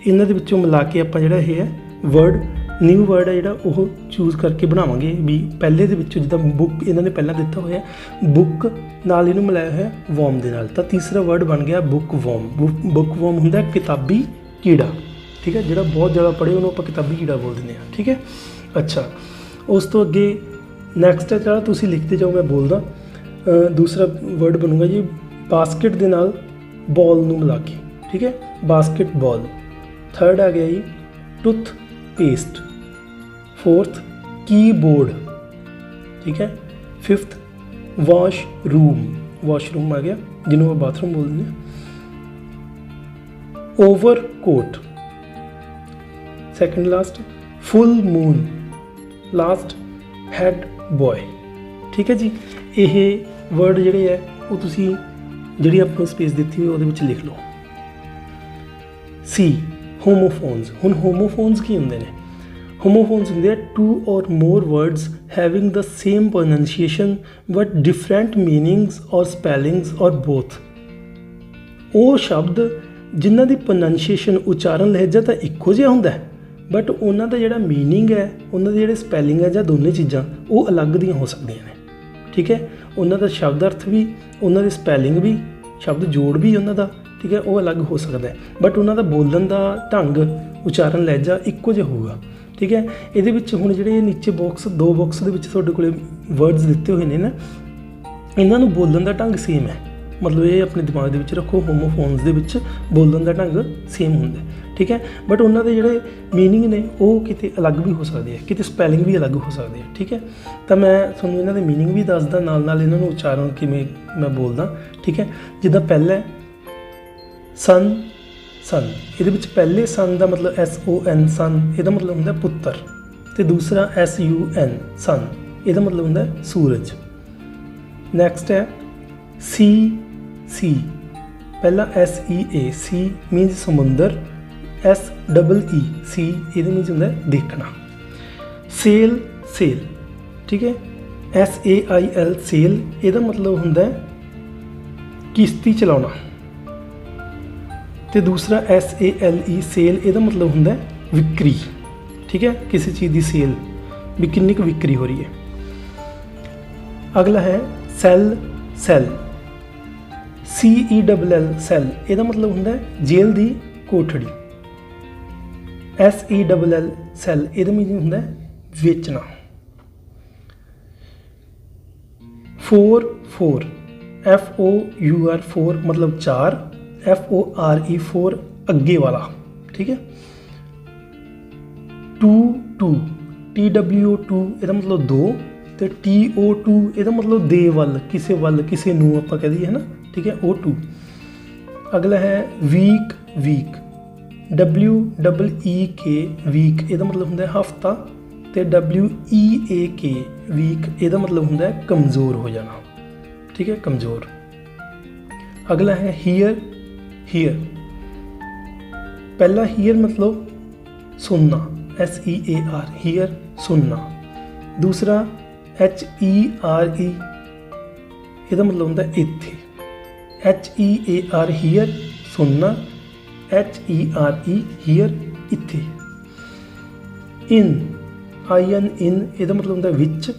ਇਹਨਾਂ ਦੇ ਵਿੱਚੋਂ ਮਿਲਾ ਕੇ ਆਪਾਂ ਜਿਹੜਾ ਇਹ ਹੈ ਵਰਡ, ਨਿਊ ਵਰਡ ਹੈ ਜਿਹੜਾ ਉਹ ਚੂਜ਼ ਕਰਕੇ ਬਣਾਵਾਂਗੇ। ਵੀ ਪਹਿਲੇ ਦੇ ਵਿੱਚੋਂ ਜਿੱਦਾਂ ਬੁੱਕ ਇਹਨਾਂ ਨੇ ਪਹਿਲਾਂ ਦਿੱਤਾ ਹੋਇਆ, ਬੁੱਕ ਨਾਲ ਇਹਨੂੰ ਮਿਲਾਇਆ ਹੋਇਆ ਵਾਰਮ ਦੇ ਨਾਲ, ਤਾਂ ਤੀਸਰਾ ਵਰਡ ਬਣ ਗਿਆ ਬੁੱਕ ਵਾਰਮ। ਬੁੱਕ ਵਾਰਮ ਹੁੰਦਾ ਕਿਤਾਬੀ ਕੀੜਾ, ਠੀਕ ਹੈ, ਜਿਹੜਾ ਬਹੁਤ ਜ਼ਿਆਦਾ ਪੜ੍ਹੇ ਉਹਨੂੰ ਆਪਾਂ ਕਿਤਾਬੀ ਕੀੜਾ ਬੋਲ ਦਿੰਦੇ ਹਾਂ, ਠੀਕ ਹੈ। ਅੱਛਾ, ਉਸ ਤੋਂ ਅੱਗੇ ਨੈਕਸਟ ਹੈ ਜਿਹੜਾ ਤੁਸੀਂ ਲਿਖਦੇ ਜਾਓ, ਮੈਂ ਬੋਲਦਾ। ਦੂਸਰਾ ਵਰਡ ਬਣੂਗਾ ਜੀ ਬਾਸਕਿਟ ਦੇ ਨਾਲ ਬੋਲ ਨੂੰ ਮਿਲਾ ਕੇ, ਠੀਕ ਹੈ, ਬਾਸਕਿਟ ਬਾਲ। ਥਰਡ ਆ ਗਿਆ ਜੀ ਟੁੱਥ ਪੇਸਟ। ਫੋਰਥ ਕੀਬੋਰਡ, ਠੀਕ ਹੈ। ਫਿਫਥ ਵਾਸ਼ਰੂਮ, ਵਾਸ਼ਰੂਮ ਆ ਗਿਆ ਜਿਹਨੂੰ ਆਪਾਂ ਬਾਥਰੂਮ ਬੋਲ ਦਿੰਦੇ ਹਾਂ। ਓਵਰਕੋਟ ਸੈਕਿੰਡ ਲਾਸਟ, ਫੁੱਲ ਮੂਨ ਲਾਸਟ, ਹੈਡ ਬੋਏ, ਠੀਕ ਹੈ ਜੀ। ਇਹ ਵਰਡ ਜਿਹੜੇ ਹੈ ਉਹ ਤੁਸੀਂ ਜਿਹੜੀ ਆਪਾਂ ਨੂੰ ਸਪੇਸ ਦਿੱਤੀ ਹੋਈ ਉਹਦੇ ਵਿੱਚ ਲਿਖ ਲਓ, ਸੀ ਹੋਮੋਫੋਨਸ। ਹੁਣ ਹੋਮੋਫੋਨਸ ਕੀ ਹੁੰਦੇ ਨੇ? ਹੋਮੋਫੋਨਸ ਹੁੰਦੇ ਆ two or more words having the same pronunciation but different meanings or spellings or both. ਉਹ ਸ਼ਬਦ ਜਿਨ੍ਹਾਂ ਦੀ ਪ੍ਰੋਨਾਂਸੀਏਸ਼ਨ ਉਚਾਰਨ ਲਹਿਜਾ ਤਾਂ ਇੱਕੋ ਜਿਹਾ ਹੁੰਦਾ ਹੈ, ਬਟ ਉਹਨਾਂ ਦਾ ਜਿਹੜਾ ਮੀਨਿੰਗ ਹੈ, ਉਹਨਾਂ ਦੇ ਜਿਹੜੇ ਸਪੈਲਿੰਗ ਹੈ ਜਾਂ ਦੋਨੇ ਚੀਜ਼ਾਂ ਉਹ ਅਲੱਗ ਦੀਆਂ ਹੋ ਸਕਦੀਆਂ ਨੇ। ਠੀਕ ਹੈ, ਉਹਨਾਂ ਦਾ ਸ਼ਬਦ ਅਰਥ ਵੀ, ਉਹਨਾਂ ਦੀ ਸਪੈਲਿੰਗ ਵੀ, ਸ਼ਬਦ ਜੋੜ ਵੀ ਉਹਨਾਂ ਦਾ, ਠੀਕ ਹੈ, ਉਹ ਅਲੱਗ ਹੋ ਸਕਦਾ ਹੈ, ਬਟ ਉਹਨਾਂ ਦਾ ਬੋਲਣ ਦਾ ਢੰਗ, ਉਚਾਰਨ ਲਹਿਜਾ ਇੱਕੋ ਜਿਹਾ ਹੋਊਗਾ। ਠੀਕ ਹੈ, ਇਹਦੇ ਵਿੱਚ ਹੁਣ ਜਿਹੜੇ ਨੀਚੇ ਦੋ ਬਾਕਸ ਦੇ ਵਿੱਚ ਤੁਹਾਡੇ ਕੋਲ ਵਰਡਸ ਦਿੱਤੇ ਹੋਏ ਨੇ ਨਾ, ਇਹਨਾਂ ਨੂੰ ਬੋਲਣ ਦਾ ਢੰਗ ਸੇਮ ਹੈ। ਮਤਲਬ ਇਹ ਆਪਣੇ ਦਿਮਾਗ ਦੇ ਵਿੱਚ ਰੱਖੋ, ਹੋਮੋਫੋਨਸ ਦੇ ਵਿੱਚ ਬੋਲਣ ਦਾ ਢੰਗ ਸੇਮ ਹੁੰਦਾ। ਠੀਕ ਹੈ, ਬਟ ਉਹਨਾਂ ਦੇ ਜਿਹੜੇ ਮੀਨਿੰਗ ਨੇ ਉਹ ਕਿਤੇ ਅਲੱਗ ਵੀ ਹੋ ਸਕਦੇ ਆ, ਕਿਤੇ ਸਪੈਲਿੰਗ ਵੀ ਅਲੱਗ ਹੋ ਸਕਦੀ ਹੈ। ਠੀਕ ਹੈ, ਤਾਂ ਮੈਂ ਤੁਹਾਨੂੰ ਇਹਨਾਂ ਦੇ ਮੀਨਿੰਗ ਵੀ ਦੱਸਦਾ, ਨਾਲ ਨਾਲ ਇਹਨਾਂ ਨੂੰ ਉਚਾਰਨ ਕਿਵੇਂ ਮੈਂ ਬੋਲਦਾ। ਠੀਕ ਹੈ, ਜਿੱਦਾਂ ਪਹਿਲਾ ਸਨ, ਸਨ, ਇਹਦੇ ਵਿੱਚ ਪਹਿਲੇ ਸਨ ਦਾ ਮਤਲਬ SON ਸਨ, ਇਹਦਾ ਮਤਲਬ ਹੁੰਦਾ ਪੁੱਤਰ, ਅਤੇ ਦੂਸਰਾ SUN ਸਨ, ਇਹਦਾ ਮਤਲਬ ਹੁੰਦਾ ਸੂਰਜ। ਨੈਕਸਟ ਹੈ ਸੀ, ਪਹਿਲਾ SEA ਸੀ ਮੀਨਸ ਸਮੁੰਦਰ, SEE ਸੀ ਇਹਦੇ ਮੀਨਸ ਹੁੰਦਾ ਦੇਖਣਾ। ਸੇਲ, ਠੀਕ ਹੈ, SAIL ਸੇਲ, ਇਹਦਾ ਮਤਲਬ ਹੁੰਦਾ ਕਿਸ਼ਤੀ ਚਲਾਉਣਾ, ਅਤੇ ਦੂਸਰਾ SALE ਸੇਲ, ਇਹਦਾ ਮਤਲਬ ਹੁੰਦਾ ਵਿਕਰੀ। ਠੀਕ ਹੈ, ਕਿਸੇ ਚੀਜ਼ ਦੀ ਸੇਲ ਵੀ ਕਿੰਨੀ ਕੁ ਵਿਕਰੀ ਹੋ ਰਹੀ ਹੈ। ਅਗਲਾ ਹੈ ਸੈੱਲ, CELL ਸੈੱਲ, ਇਹਦਾ ਮਤਲਬ ਹੁੰਦਾ ਜੇਲ੍ਹ ਦੀ ਕੋਠੜੀ। SELL ਸੈੱਲ, ਇਹਦਾ ਮੀਨਿੰਗ ਹੁੰਦਾ ਵੇਚਣਾ। FOR FOUR ਮਤਲਬ 4, FORE ਫੋਰ ਅੱਗੇ ਵਾਲਾ। ਠੀਕ ਹੈ, TWO ਇਹਦਾ ਮਤਲਬ 2, ਅਤੇ TO2 ਇਹਦਾ ਮਤਲਬ ਦੇ ਵੱਲ, ਕਿਸੇ ਨੂੰ ਆਪਾਂ ਕਹਿ ਦਈਏ ਹੈ ਨਾ। ਠੀਕ ਹੈ, O2। ਅਗਲਾ ਹੈ ਵੀਕ, WEEK ਵੀਕ, ਇਹਦਾ ਮਤਲਬ ਹੁੰਦਾ ਹਫ਼ਤਾ, ਅਤੇ WEAK ਵੀਕ, ਇਹਦਾ ਮਤਲਬ ਹੁੰਦਾ ਕਮਜ਼ੋਰ ਹੋ ਜਾਣਾ। ਠੀਕ ਹੈ, ਕਮਜ਼ੋਰ। ਅਗਲਾ ਹੈ ਹੀਅਰ, ਪਹਿਲਾ ਹੀਅਰ ਮਤਲਬ ਸੁਣਨਾ, SEAR ਹੀਅਰ ਸੁਣਨਾ। ਦੂਸਰਾ HERE, ਇਹਦਾ ਮਤਲਬ ਹੁੰਦਾ ਇੱਥੇ, HEAR ਹੀਅਰ ਸੁਣਨਾ, HERE ਹੀਅਰ ਇੱਥੇ। IN ਇਹਦਾ ਮਤਲਬ ਹੁੰਦਾ ਵਿੱਚ,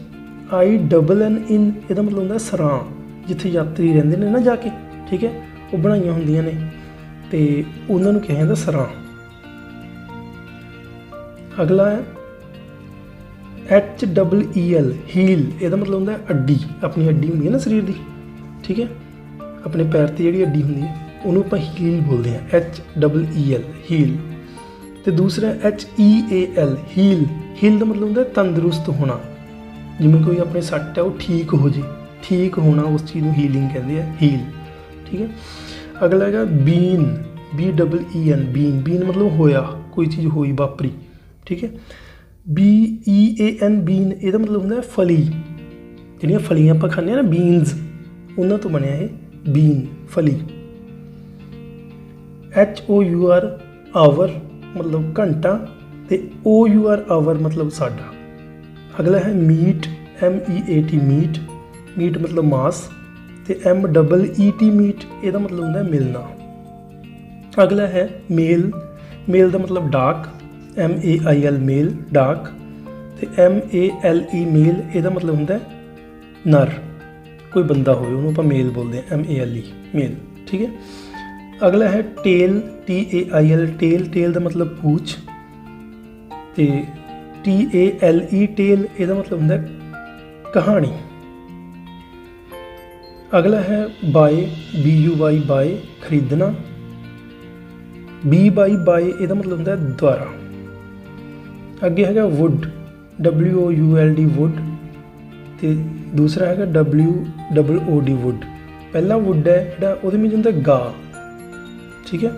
INN ਇਹਦਾ ਮਤਲਬ ਹੁੰਦਾ ਸਰਾਂ, ਜਿੱਥੇ ਯਾਤਰੀ ਰਹਿੰਦੇ ਨੇ ਨਾ ਜਾ ਕੇ। ਠੀਕ ਹੈ, ਉਹ ਬਣਾਈਆਂ ਹੁੰਦੀਆਂ ਨੇ ਅਤੇ ਉਹਨਾਂ ਨੂੰ ਕਿਹਾ ਜਾਂਦਾ ਸਰਾਂ। ਅਗਲਾ ਹੈ HEEL ਹੀਲ, ਇਹਦਾ ਮਤਲਬ ਹੁੰਦਾ ਅੱਡੀ, ਆਪਣੀ ਅੱਡੀ ਹੁੰਦੀ ਹੈ ਨਾ ਸਰੀਰ ਦੀ। ਠੀਕ ਹੈ, ਆਪਣੇ ਪੈਰ 'ਤੇ ਜਿਹੜੀ ਅੱਡੀ ਹੁੰਦੀ ਹੈ ਉਹਨੂੰ ਆਪਾਂ ਹੀਲ ਬੋਲਦੇ ਹਾਂ, HEEL ਹੀਲ। ਅਤੇ ਦੂਸਰਾ HEAL ਹੀਲ ਦਾ ਮਤਲਬ ਹੁੰਦਾ ਤੰਦਰੁਸਤ ਹੋਣਾ, ਜਿਵੇਂ ਕੋਈ ਆਪਣੇ ਸੱਟ ਹੈ ਉਹ ਠੀਕ ਹੋ ਜੇ, ਠੀਕ ਹੋਣਾ, ਉਸ ਚੀਜ਼ ਨੂੰ ਹੀਲਿੰਗ ਕਹਿੰਦੇ ਆ, ਹੀਲ। ਠੀਕ ਹੈ, ਅਗਲਾ ਹੈਗਾ BEAN BEAN ਮਤਲਬ ਹੋਇਆ, ਕੋਈ ਚੀਜ਼ ਹੋਈ, ਵਾਪਰੀ। ਠੀਕ ਹੈ, BEAN ਇਹਦਾ ਮਤਲਬ ਹੁੰਦਾ ਫਲੀ, ਜਿਹੜੀਆਂ ਫਲੀਆਂ ਆਪਾਂ ਖਾਂਦੇ ਹਾਂ ਨਾ, ਬੀਨਸ, ਉਹਨਾਂ ਤੋਂ ਬਣਿਆ ਇਹ ਬੀਨ, ਫਲੀ। HOUR ਆਵਰ ਮਤਲਬ ਘੰਟਾ, ਅਤੇ OUR ਆਵਰ ਮਤਲਬ ਸਾਡਾ। ਅਗਲਾ ਹੈ ਮੀਟ, MEAT ਮੀਟ ਮਤਲਬ ਮਾਸ, ਅਤੇ MEET ਮੀਟ, ਇਹਦਾ ਮਤਲਬ ਹੁੰਦਾ ਮਿਲਣਾ। ਅਗਲਾ ਹੈ ਮੇਲ ਦਾ ਮਤਲਬ ਡਾਕ, MAIL ਮੇਲ ਡਾਕ, ਅਤੇ MALE ਮੇਲ, ਇਹਦਾ ਮਤਲਬ ਹੁੰਦਾ ਨਰ, ਕੋਈ ਬੰਦਾ ਹੋਵੇ ਉਹਨੂੰ ਆਪਾਂ ਮੇਲ ਬੋਲਦੇ ਹਾਂ, MALE ਮੇਲ। ਠੀਕ ਹੈ, ਅਗਲਾ ਹੈ ਟੇਲ, TAIL ਟੇਲ ਦਾ ਮਤਲਬ ਪੂਛ, ਅਤੇ TALE ਟੇਲ, ਇਹਦਾ ਮਤਲਬ ਹੁੰਦਾ ਕਹਾਣੀ। ਅਗਲਾ ਹੈ ਬਾਏ, BUY ਬਾਏ ਖਰੀਦਣਾ, BY ਇਹਦਾ ਮਤਲਬ ਹੁੰਦਾ ਦੁਆਰਾ। ਅੱਗੇ ਹੈਗਾ ਵੁੱਡ, WOULD ਵੁੱਡ, ਅਤੇ ਦੂਸਰਾ ਹੈਗਾ WOOD ਵੁੱਡ। ਪਹਿਲਾ ਵੁੱਡ ਹੈ ਜਿਹੜਾ ਉਹਦੇ ਵਿੱਚ ਹੁੰਦਾ ਗਾ। ਠੀਕ ਹੈ,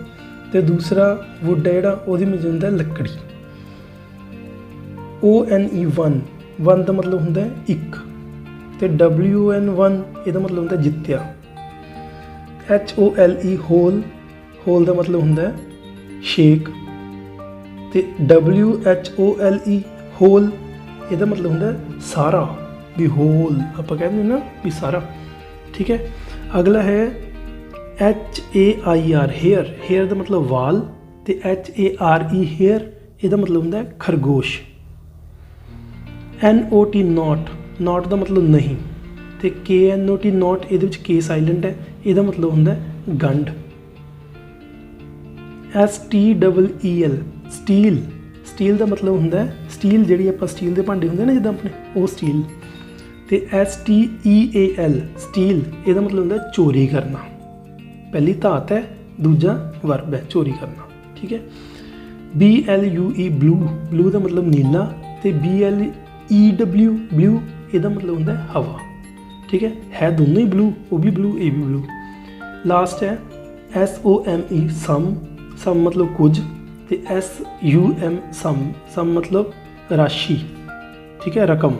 ਅਤੇ ਦੂਸਰਾ ਵੁੱਡ ਹੈ ਜਿਹੜਾ ਉਹਦੇ ਵਿੱਚ ਹੁੰਦਾ ਲੱਕੜੀ। ONE ਦਾ ਮਤਲਬ ਹੁੰਦਾ ਇੱਕ, ਅਤੇ WON ਇਹਦਾ ਮਤਲਬ ਹੁੰਦਾ ਜਿੱਤਿਆ। HOLE ਹੋਲ ਦਾ ਮਤਲਬ ਹੁੰਦਾ शेक। तो WHOLE होल, ਇਹਦਾ मतलब ਹੁੰਦਾ सारा, भी होल आप कहते हैं ना भी सारा, ठीक है। अगला है HAIR हेयर, हेयर का मतलब वाल, तो HARE हेयर, ਇਹਦਾ मतलब ਹੁੰਦਾ खरगोश। NOT नॉट, नॉट का मतलब नहीं, तो KNOT नॉट, ਇਹਦੇ ਵਿੱਚ K साइलेंट है, ਇਹਦਾ मतलब ਹੁੰਦਾ गंढ। STEEL स्टील, स्टील का मतलब ਹੁੰਦਾ स्टील ਜਿਹੜੀ ਆਪਾਂ स्टील ਦੇ ਭਾਂਡੇ ਹੁੰਦੇ ਨਾ ਜਿੱਦਾਂ ਆਪਣੇ, ਉਹ स्टील। तो STEAL स्टील, ਇਹਦਾ मतलब ਹੁੰਦਾ चोरी करना। पहली धात है, दूजा वर्ब है चोरी करना, ठीक है। BLUE ब्लू, ब्लू का मतलब नीला, तो BLEW ब्लू, ਇਹਦਾ मतलब ਹੁੰਦਾ हवा, ठीक है दोनों ही ब्लू, वो भी ब्लू, ये भी ब्लू। लास्ट है SOME सम, सम मतलब कुछ, तो SUM सम, सम मतलब राशि, ठीक है, रकम,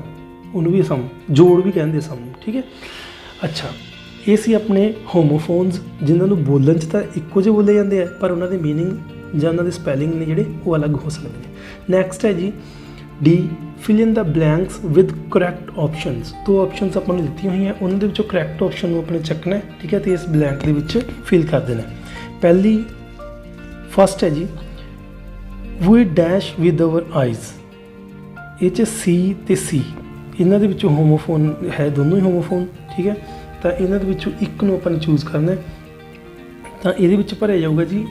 उन्होंने भी सम, जोड़ भी कहते सम, ठीक है। अच्छा, ये सी अपने होमोफोन्स जिन्होंने बोलन च तो इक्को ਜਿਹੇ बोले जाते हैं, पर उन्होंने मीनिंग ਜਾਂ उन्होंने स्पैलिंग ने ਜਿਹੜੇ ਉਹ ਅਲੱਗ ਹੋ ਸਕਦੇ ਨੇ। ਨੈਕਸਟ ਹੈ ਜੀ D, fill in the blanks with correct options. ਦੋ ਆਪਸ਼ਨਸ ਆਪਾਂ ਨੂੰ ਦਿੱਤੀਆਂ ਹੋਈਆਂ, ਉਹਨਾਂ ਦੇ ਵਿੱਚੋਂ ਕਰੈਕਟ ਆਪਸ਼ਨ ਨੂੰ ਆਪਣੇ ਚੱਕਣਾ, ਠੀਕ ਹੈ, ਤੇ ਇਸ ਬਲੈਂਕ ਦੇ ਵਿੱਚ ਫਿਲ ਕਰ ਦੇਣਾ। ਪਹਿਲੀ ਫਸਟ ਹੈ ਜੀ ਵੀ ਡੈਸ਼ ਵਿਦ ਆਵਰ ਆਈਜ਼, ਇਹ 'ਚ ਸੀ ਤੇ ਸੀ, ਇਹਨਾਂ ਦੇ ਵਿੱਚੋਂ ਹੋਮੋਫੋਨ ਹੈ, ਦੋਨੋਂ ਹੀ ਹੋਮੋਫੋਨ, ਠੀਕ ਹੈ। ਤਾਂ ਇਹਨਾਂ ਦੇ ਵਿੱਚੋਂ ਇੱਕ ਨੂੰ ਆਪਾਂ ਨੇ ਚੂਜ਼ ਕਰਨਾ, ਤਾਂ ਇਹਦੇ ਵਿੱਚ ਭਰਿਆ ਜਾਊਗਾ ਜੀ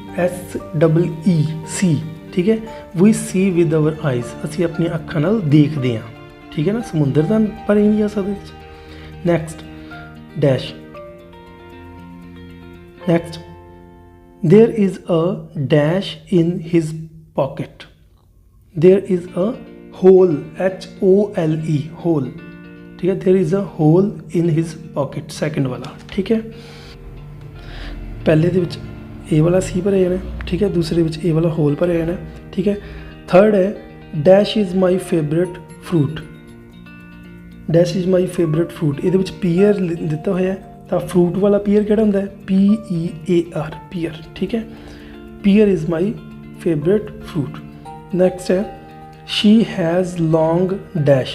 SEE, ठीक है। We see with our eyes, असी अपनी अखा नाल देखते हैं, ठीक है ना, समुंदर तो पर ही नहीं जा सकते। Next dash, next there is a dash in his pocket, there is a hole HOLE hole, ठीक है, there is a hole in his pocket, second वाला, ठीक है। पहले दे विच ए वाला सी भरे जाना, ठीक है, दूसरे विच ए वाला होल भरे जाना, ठीक है। थर्ड है dash is my favourite fruit, dash is my favourite fruit, ये पीयर दिता होया, तो फ्रूट वाला पीयर केड़ा हुंदा है PEAR, पीयर, ठीक है, peer is my favourite fruit. Next है शी हैज़ लॉन्ग डैश,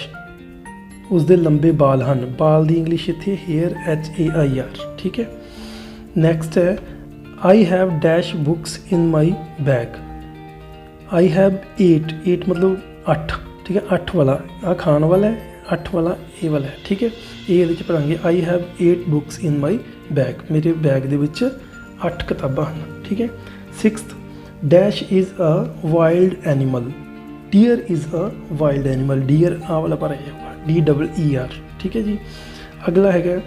उसदे लंबे बाल हैं, बाल की इंग्लिश इत्थे हेयर HAIR, ठीक है। नैक्सट है I have dash books in my bag, I have 8 मतलब 8, ठीक है, 8 वाला आ खान वाला है, 8 वाला ए वाला है, ठीक है, ये पढ़ांगे I have 8 books in my bag, मेरे बैग दे विच 8 किताबां हैं, ठीक है। Sixth dash is a wild animal, deer is a wild animal, deer आ वाला भरा जाऊगा DEER, ठीक है जी। अगला है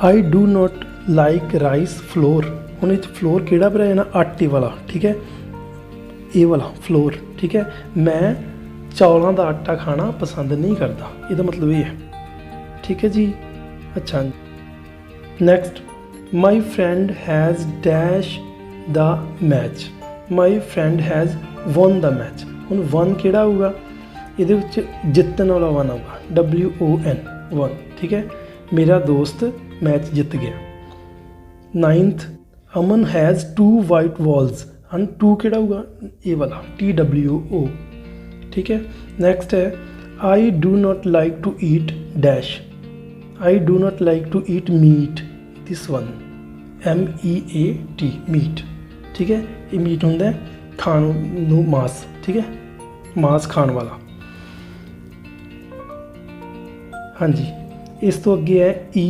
I do not like rice flour, ਹੁਣ ਇਹ 'ਚ ਫਲੋਰ ਕਿਹੜਾ ਭਰਿਆ ਜਾਣਾ ਆਟੇ ਵਾਲਾ, ਠੀਕ ਹੈ, ਇਹ ਵਾਲਾ ਫਲੋਰ, ਠੀਕ ਹੈ। ਮੈਂ ਚੌਲਾਂ ਦਾ ਆਟਾ ਖਾਣਾ ਪਸੰਦ ਨਹੀਂ ਕਰਦਾ, ਇਹਦਾ ਮਤਲਬ ਇਹ ਹੈ, ਠੀਕ ਹੈ ਜੀ। ਅੱਛਾ, next my friend has dash the match, my friend has one the match, ਹੁਣ ਵਨ ਕਿਹੜਾ ਹੋਊਗਾ, ਇਹਦੇ ਵਿੱਚ ਜਿੱਤਣ ਵਾਲਾ ਵਨ ਆਊਗਾ WON ਵਨ, ਠੀਕ ਹੈ, ਮੇਰਾ ਦੋਸਤ ਮੈਚ ਜਿੱਤ ਗਿਆ। Ninth Aman has 2 white walls, and 2 केड़ा होगा ए वाला TWO, ठीक है। नेक्स्ट है I do not like to eat dash, I do not like to eat meat, this one MEAT meat, ठीक है, ये मीट होंगे खाण नूं मांस, ठीक है, मांस खाण वाला। हाँ जी, इस तो अगे है E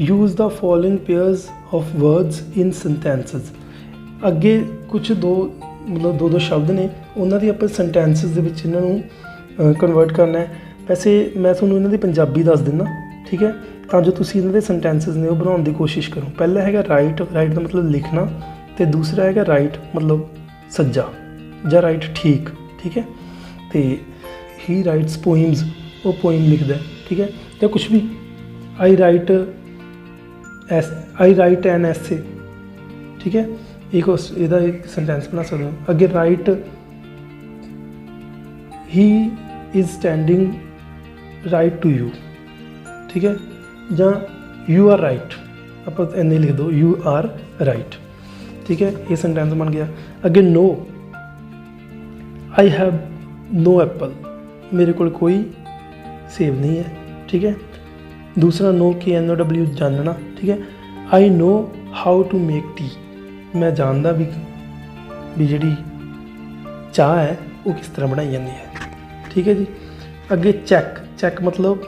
use the following pairs of words in sentences, अगे कुछ दो मतलब दो शब्द ने, उन्होंने आप सेंटेंसेस दे विच इन्हां नूं कन्वर्ट करना है। वैसे मैं तुहानूं इन्हां दी पंजाबी दस दिना, ठीक है, तां जो तुसीं इन्हां दे सेंटेंसेस ने वो बनाउण दी कोशिश करो। पहला है राइट, राइट का मतलब लिखना, तो दूसरा है राइट मतलब सज्जा ਜਾਂ राइट ठीक, ठीक है। तो ही राइट्स पोइम्स, वो पोइम लिखता है, ठीक है, या कुछ भी आई राइट एन essay, ठीक है, एक ਇਹਦਾ एक सेंटेंस बना सकते हो। अगे write he is standing right to you, ठीक है, ਜਾਂ यू आर राइट, आप इन्ने लिख दो यू आर राइट। ठीक है, ये सेंटेंस बन गया। अगे no, I have no apple, मेरे को कोई सेब नहीं है, ठीक है। दूसरा नो, KNOW जानना, ठीक है। I know how to make tea, मैं जानदा भी जिहड़ी चाह है वो किस तरह बनाई जाती है, ठीक है जी। अगे चैक, चैक मतलब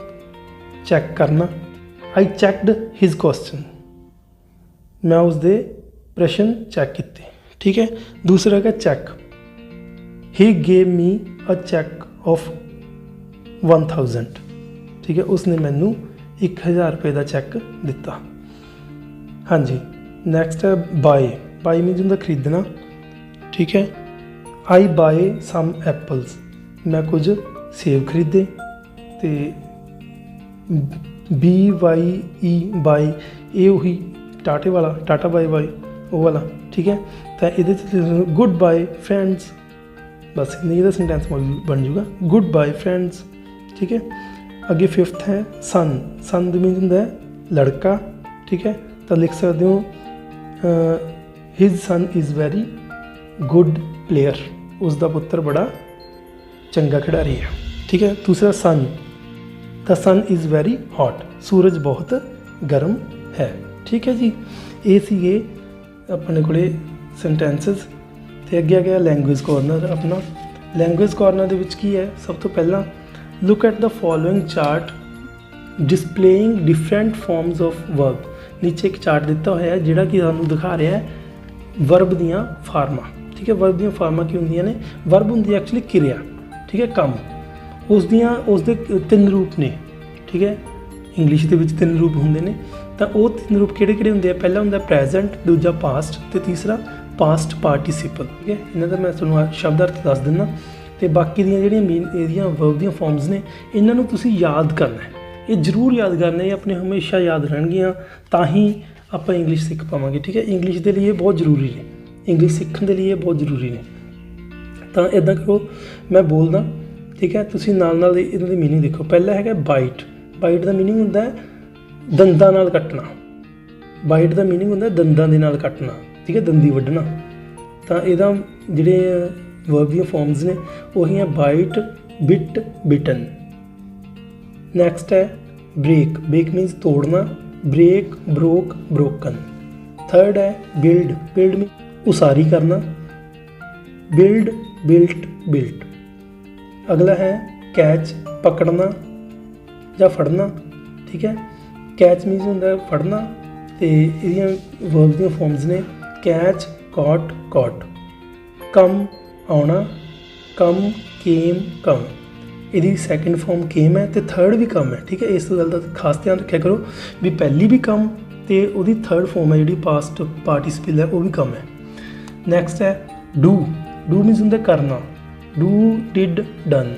चैक करना। आई चैकड हिज क्वेश्चन, मैं उसके प्रश्न चैक किए, ठीक है। दूसरा है cheque, he gave me a cheque of 1000, ठीक है, उसने मैनू 1000 रुपये का चैक दिता। हाँ जी। नैक्सट है बाय, बाय मीनस होंदा खरीदना, ठीक है। आई बाय सम एप्पल्स, मैं कुछ सेब खरीदे। तो BYE बाय, ये उही टाटे वाला, टाटा बाय बाय वो वाला, ठीक है। तो ये गुड बाय फ्रेंड्स, बस नहीं का सेंटेंस बन जूगा, गुड बाय फ्रेंड्स, ठीक है। अगे फिफ्थ है सन, सन मीन होंदा है लड़का, ठीक है। तो लिख सकते हो his son is very good player, उसका पुत्र बड़ा चंगा खिडारी है, ठीक है। दूसरा son, the sun is very hot, सूरज बहुत गर्म है, ठीक है जी। ये सीगे अपने को सेंटेंसेस। तो अगे आ गया लैंगुएज कॉर्नर अपना। लैंगुएज कॉर्नर दे विच की है, सब तो पहला look at the following chart displaying different forms of verb. नीचे एक चार्ट दिता हुआ है जिहड़ा कि सानूं दिखा रहा है वर्ब दियाँ फार्मां, ठीक है। वर्ब दियाँ फार्मां की होंदियां ने, वर्ब होंदी एक्चुअली किरिया, ठीक है, काम। उसके 3 रूप ने, ठीक है। इंग्लिश के विच 3 रूप होंदे ने। तो वो 3 रूप किहड़े होंदे आ? पहला होंदा प्रैजेंट, दूजा पास्ट ते तीसरा पास्ट पार्टिसिपल, ठीक है। इन्हां दा मैं तुहानूं शब्द अर्थ दस दिंदा। तो बाकी दियां जिहड़ियां मेन एहदियां वर्ब दियां फॉर्म्स ने, इन्हां नूं तुसीं याद करना है, ये जरूर याद करना है, ये अपने हमेशा याद रहणगियां, तां ही आपां इंग्लिश सीख पावांगे, ठीक है। इंग्लिश के लिए बहुत जरूरी ने, इंग्लिश सीखण के लिए बहुत जरूरी ने। तो इदां करो, मैं बोलदा, ठीक है, तुसीं नाल इन्हां दी मीनिंग देखो। पहला है बाइट, बाइट का मीनिंग होंदा है दंदां नाल कट्टना, बाइट का मीनिंग होंदा है दंदां दे नाल कट्टना, ठीक है, दंदी वड्ढना। तो इहदा जिहड़े वर्ब दी फॉर्म्स ने वही है बाइट, बिट, बिटन। नैक्सट है ब्रेक, ब्रेक मीन्स तोड़ना, ब्रेक, ब्रोक, ब्रोकन। थर्ड है बिल्ड, बिल्ड मीन उसारी करना, बिल्ड, बिल्ट, बिल्ट। अगला है कैच, पकड़ना या फड़ना, ठीक है। कैच मीन्स होंदा है फड़ना। तो इहदियां वर्ब दियां फॉर्म्स ने कैच, कॉट, कॉट। कम आना, कम, केम, कम। यदि सैकेंड फॉर्म केम है तो थर्ड भी कम है, ठीक है। इस गल का खास ध्यान रखा करो भी पहली भी कम तो वो थर्ड फॉर्म है जी पास्ट पार्टिसिपल है वो भी कम है। नैक्सट है डू, डू मीन्स होंदा करना, डू, डिड, डन।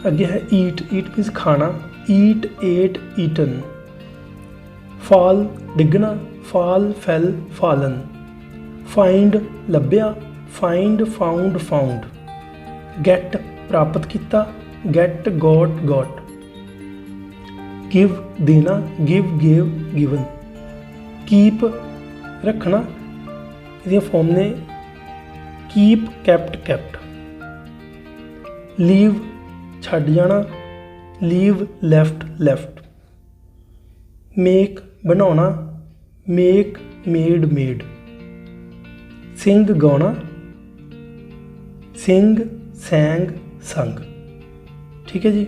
अगे है ईट, ईट मीन्स खाना, ईट, एट, ईटन। फॉल डिगना, फॉल, फैल, फॉलन। फाइंड लभ्या, फाइंड, फाउंड, फाउंड। गेट प्राप्त किया, गेट, गॉट, गॉट। गिव देना, गिव, गेव, गिवन। कीप रखना, ये फॉर्म ने कीप, कैप्ट, कैप्ट। लीव छड्ड जाना, लीव, लेफ्ट, लेफ्ट। मेक बनाना, मेक, मेड, मेड। सिंग गाना, सिंग, सैंग, संग, ठीक है जी।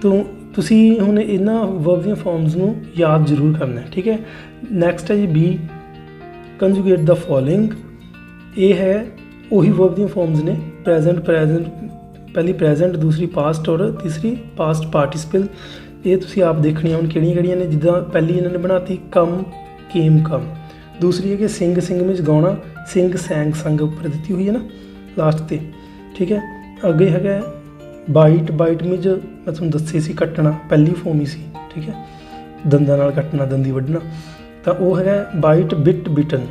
तो तुसी हुण इन्हां वर्ब दी फॉर्म्स नूं याद जरूर करना है, ठीक है। नैक्सट है जी बी, कंजुगेट द फॉलोइंग। ये है वही वर्ब दी फॉर्म्स ने प्रेजेंट, प्रेजेंट पहली प्रेजेंट, दूसरी पास्ट और तीसरी पास्ट पार्टिसिपल। ये तुसी आप देखनी हुण किहड़ियां ने, जिद्दां पहली इन्होंने बनाती कम, केम, कम। दूसरी है कि सिंग, सिंग मीन्स गाना, सिंग, सैंग, संग उपर दी हुई है ना लास्ट ते, ठीक है। अगे है बाइट, बाइट मीन्स मैं तुहानूं दस्से सी कट्टना, पहली फॉर्म ही सी, ठीक है, दंदां नाल कट्टना, दंदी वड्ढना। तो वो है bite, bit, bitten.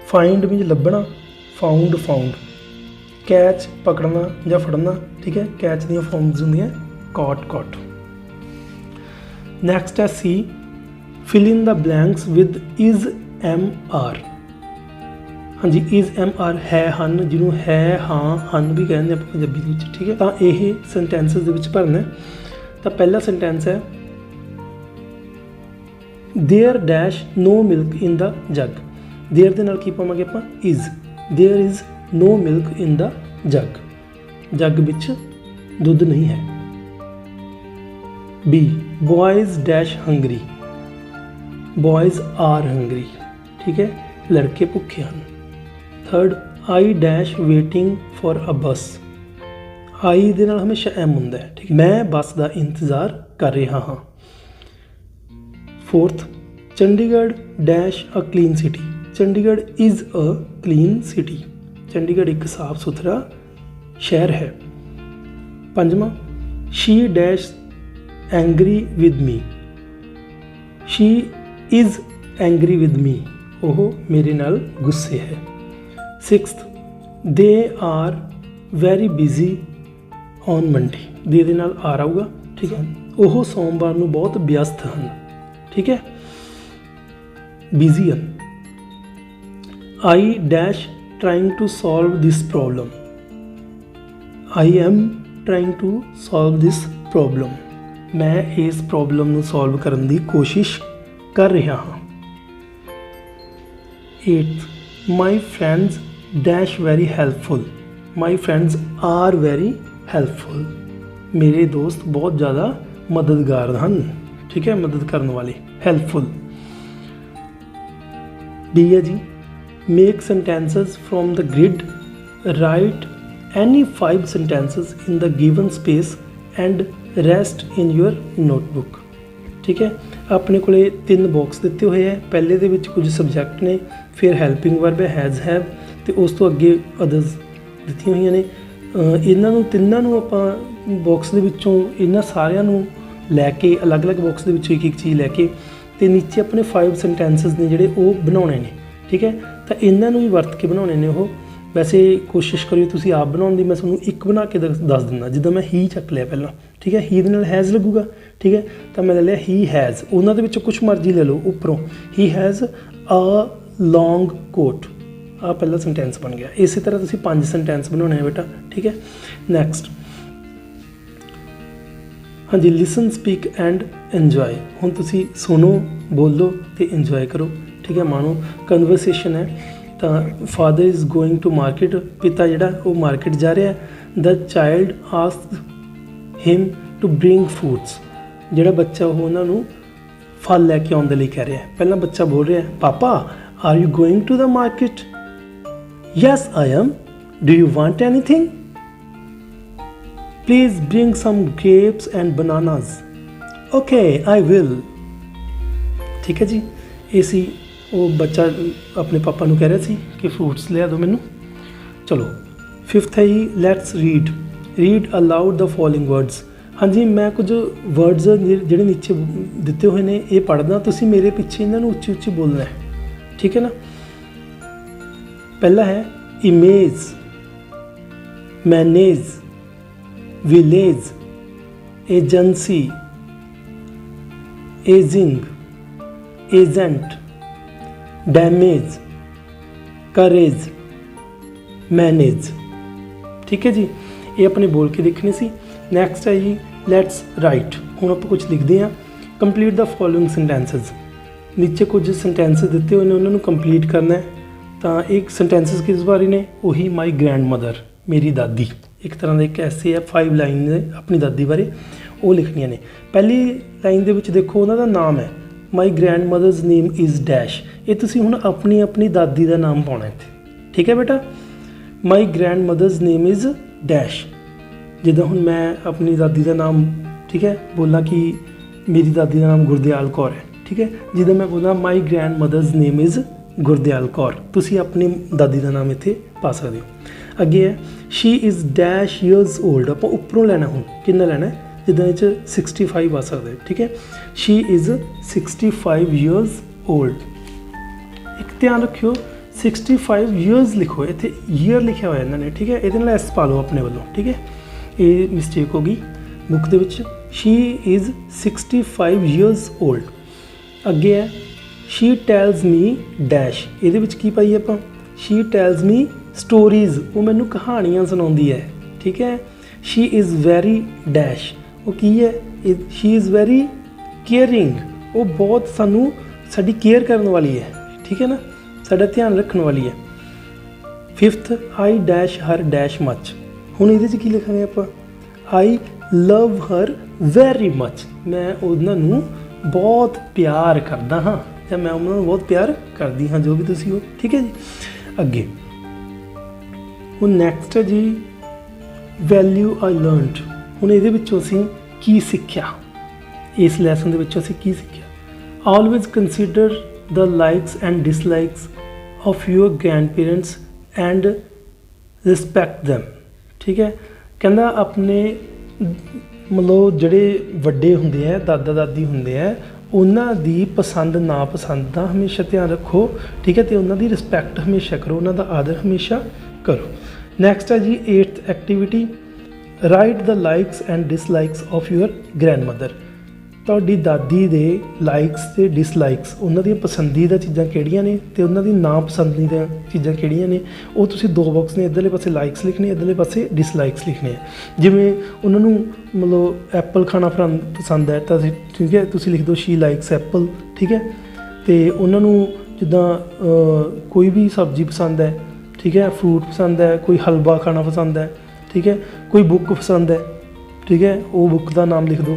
Find means लभना, फाउंड, फाउंड। कैच पकड़ना या फड़ना, ठीक है, कैच दी फॉर्म्स होंदियां कॉट, कॉट। नैक्सट है C, fill in the blanks with is, am, are. हाँ जी, इज़ एम आर है हन, जिन्हों है हाँ हन भी कहते हैं पंजाबी ਦੇ ਵਿੱਚ, ठीक है। तो ये सेंटेंसेस ਦੇ ਵਿੱਚ ਭਰਨਾ है। तो पहला सेंटेंस है there dash no milk in the jug. There ਦੇ ਨਾਲ ਕੀ ਪਾਵਾਂਗੇ ਆਪਾਂ, is. There is no milk in the jug, jug ਵਿੱਚ ਦੁੱਧ ਨਹੀਂ ਹੈ। B boys dash hungry, boys are hungry, ठीक है, लड़के भुखे हैं। Third I dash waiting for a bus. I दे नाल हमेशा एम हुंदा है, ठीक, मैं बस का इंतज़ार कर रहा हाँ। Fourth Chandigarh dash a clean city. Chandigarh is a clean city, Chandigarh एक साफ सुथरा शहर है। पंजवां she dash angry with me. She is angry with me, ओह मेरे नाल गुस्से है। Sixth they are very busy on Monday. They दे नाल आर आऊगा, ठीक है, ओह सोमवार नूं बहुत व्यस्त हैं, ठीक है, बिजी हैं। I dash trying to solve this problem. I am trying to solve this problem, मैं इस प्रॉब्लम नूं सॉल्व करने की कोशिश कर रहा हाँ। Eighth my friends dash very helpful. My friends are very helpful, मेरे दोस्त बहुत ज़्यादा मददगार हैं, ठीक है, मदद करने वाले, हेल्पफुल। डी है जी make sentences from the grid, write any 5 sentences in the given space and rest in your notebook, ठीक है। अपने को 3 बॉक्स दिते हुए है, पहले दे विच कुछ सबजैक्ट ने, फिर हैल्पिंग वर्ब है हैज़ हैव, तो उस तो अगे अदर्स दित्ती हुई ने। इन्हों तिन्हों आप बॉक्स के विचों इन्होंने सारिਆਂ ਨੂੰ ਲੈ ਕੇ अलग अलग बॉक्स के विचों एक चीज़ लैके तो नीचे अपने 5 सेंटेंसेस ने जिहड़े वो बनाने ने, ठीक है। तो इन्हों ही वरत के बनाने ने वो, वैसे कोशिश करियो तुसी आप बनाने की, मैं तुहानूं एक बना के दस दिंदा। जिद्दां मैं ही चक लिया पहला, ठीक है, ही दे नाल हैज़ लगूगा, ठीक है, तो मैं ले लिया ही हैज़। उन्होंने दे विचों कुछ मर्जी ले लो उपरों, he has a long coat, आ पहला सेंटेंस बन गया। इस तरह तुसी 5 सेंटेंस बनाने हैं बेटा, ठीक है। नैक्सट हाँ जी लिसन स्पीक एंड इंजॉय। हुण तुसी सुनो, बोलो तो इंजॉय करो, ठीक है। मानो कन्वर्सेशन है, तो father is going to market, पिता जिहड़ा वो मार्केट जा रहा है। The child ask him to bring fruits, जिहड़ा बच्चा वो उन्होंने फल लैके आउण दे लई कह रहा है। पहला बच्चा बोल रहा है पापा are you going to the market. Yes I am, do you want anything, please bring some grapes and bananas. Okay I will, ठीक है जी। ये सी वो बच्चा अपने पापा नूं कह रहा सी कि फ्रूट्स लिया दो मैनू। चलो 5th है ही let's read, read aloud the following words. हाँ जी मैं कुछ वर्ड्स जिहड़े नीचे दिते हुए ने ये पढ़दा, तुसीं मेरे पीछे इन्हां नूं उच्ची उच्ची बोलना है, ठीक है ना। पहला है image, manage, village, agency, ageing, agent, damage, courage, manage, ठीक है जी। ये अपने बोल के देखने सी। नैक्सट है जी लैट्स राइट। हुण आप कुछ लिखते हैं, कंप्लीट द फॉलोइंग सेंटेंसेस। नीचे कुछ सेंटेंसेस दिते हुए ने, उन्होंने कंप्लीट करना है। तो एक सेंटेंसेस किस बारे ने, वही माई ग्रैंड मदर, मेरी दादी, एक तरह का एक ऐसे है 5 लाइन ने अपनी दादी बारे वो लिखनिया ने। पहली लाइन दे विच देखो उन्होंने नाम है my grandmother's name is dash, ये तुसी हुण अपनी अपनी दादी का नाम पाना इत्थे, ठीक है बेटा। My grandmother's name is dash, जिद्दां हुण मैं अपनी दादी का नाम, ठीक है, बोला कि मेरी दादी का नाम गुरदयाल कौर है, ठीक है। जिद्दां मैं बोला my grandmother's name is Gurdayal Kaur, तुसी अपनी दादी का नाम इत्थे पा सकदे हो। अगे है she is dash years old, आप उपरों लैना हुण कितना लैना है, जिद्दां इच 65 आ सकदा है, ठीक है। She is 65 years old. एक ध्यान रखियो 65 ईयर्स लिखो, इत्थे ईयर लिखा हुआ इन्होंने, ठीक है। इहदे नाल एस पा लो अपने वालों, ठीक है। ये मिसटेक हो गई book they which. She is 65 years old. अगे है शी टेल्स मी डैश, ये की पाई आपां शी टेल्स मी स्टोरीज, वो मैनू कहानियाँ सुनाती है, ठीक है। शी इज़ वेरी डैश, वो की है, शी इज़ वेरी केयरिंग, वो बहुत सानू साडी केयर करने वाली है, ठीक है ना, साडा ध्यान रखने वाली है। Fifth, I dash her dash much, हुण इहदे च की लिखांगे आपां, I love her vary much, मैं उन्हां नूं बहुत प्यार करदा हाँ, या मैं उन्हां नूं बहुत प्यार करदी हाँ, जो भी तुसीं हो, ठीक है जी। अगे हुण नैक्सट है जी वैल्यू आई लर्नड, हुण इहदे विचों असीं की सिੱਖਿਆ, इस लैसन दे विचों असीं की सिੱਖਿਆ। Always consider the likes and dislikes of your grandparents and respect them, ठीक है। कहंदा अपने मतलब ਜਿਹੜੇ ਵੱਡੇ ਹੁੰਦੇ ਆ, ਦਾਦਾ ਦਾਦੀ ਹੁੰਦੇ ਆ, ਉਹਨਾਂ ਦੀ ਪਸੰਦ ਨਾ ਪਸੰਦ ਦਾ ਹਮੇਸ਼ਾ ਧਿਆਨ ਰੱਖੋ, ਠੀਕ ਹੈ, ਤੇ ਉਹਨਾਂ ਦੀ ਰਿਸਪੈਕਟ ਹਮੇਸ਼ਾ ਕਰੋ, ਉਹਨਾਂ ਦਾ ਆਦਰ ਹਮੇਸ਼ਾ ਕਰੋ। ਨੈਕਸਟ ਹੈ ਜੀ 8th activity, right the likes and dislikes of your grandmother, ਤੁਹਾਡੀ ਦਾਦੀ ਦੇ ਲਾਈਕਸ ਤੇ ਡਿਸਲਾਈਕਸ, ਉਹਨਾਂ ਦੀਆਂ ਪਸੰਦੀਦਾ ਚੀਜ਼ਾਂ ਕਿਹੜੀਆਂ ਨੇ ਤੇ ਉਹਨਾਂ ਦੀ ਨਾ ਪਸੰਦੀਦਾ ਚੀਜ਼ਾਂ ਕਿਹੜੀਆਂ ਨੇ, ਉਹ ਤੁਸੀਂ ਦੋ ਬਾਕਸ ਨੇ, ਇੱਧਰਲੇ ਪਾਸੇ ਲਾਈਕਸ ਲਿਖਣੇ, ਇੱਧਰਲੇ ਪਾਸੇ ਡਿਸਲਾਈਕਸ ਲਿਖਣੇ ਆ। ਜਿਵੇਂ ਉਹਨਾਂ ਨੂੰ ਮਤਲਬ ਐਪਲ ਖਾਣਾ ਪਸੰਦ ਹੈ ਤਾਂ ਠੀਕ ਹੈ, ਤੁਸੀਂ ਲਿਖ ਦਿਓ ਸ਼ੀ ਲਾਈਕਸ ਐਪਲ, ਠੀਕ ਹੈ। ਤੇ ਉਹਨਾਂ ਨੂੰ ਜਿੱਦਾਂ ਕੋਈ ਵੀ ਸਬਜ਼ੀ ਪਸੰਦ ਹੈ, ਠੀਕ ਹੈ, ਫਰੂਟ ਪਸੰਦ ਹੈ, ਕੋਈ ਹਲਵਾ ਖਾਣਾ ਪਸੰਦ ਹੈ, ਠੀਕ ਹੈ, ਕੋਈ ਬੁੱਕ ਪਸੰਦ ਹੈ, ਠੀਕ ਹੈ, ਉਹ ਬੁੱਕ ਦਾ ਨਾਮ ਲਿਖ ਦਿਓ।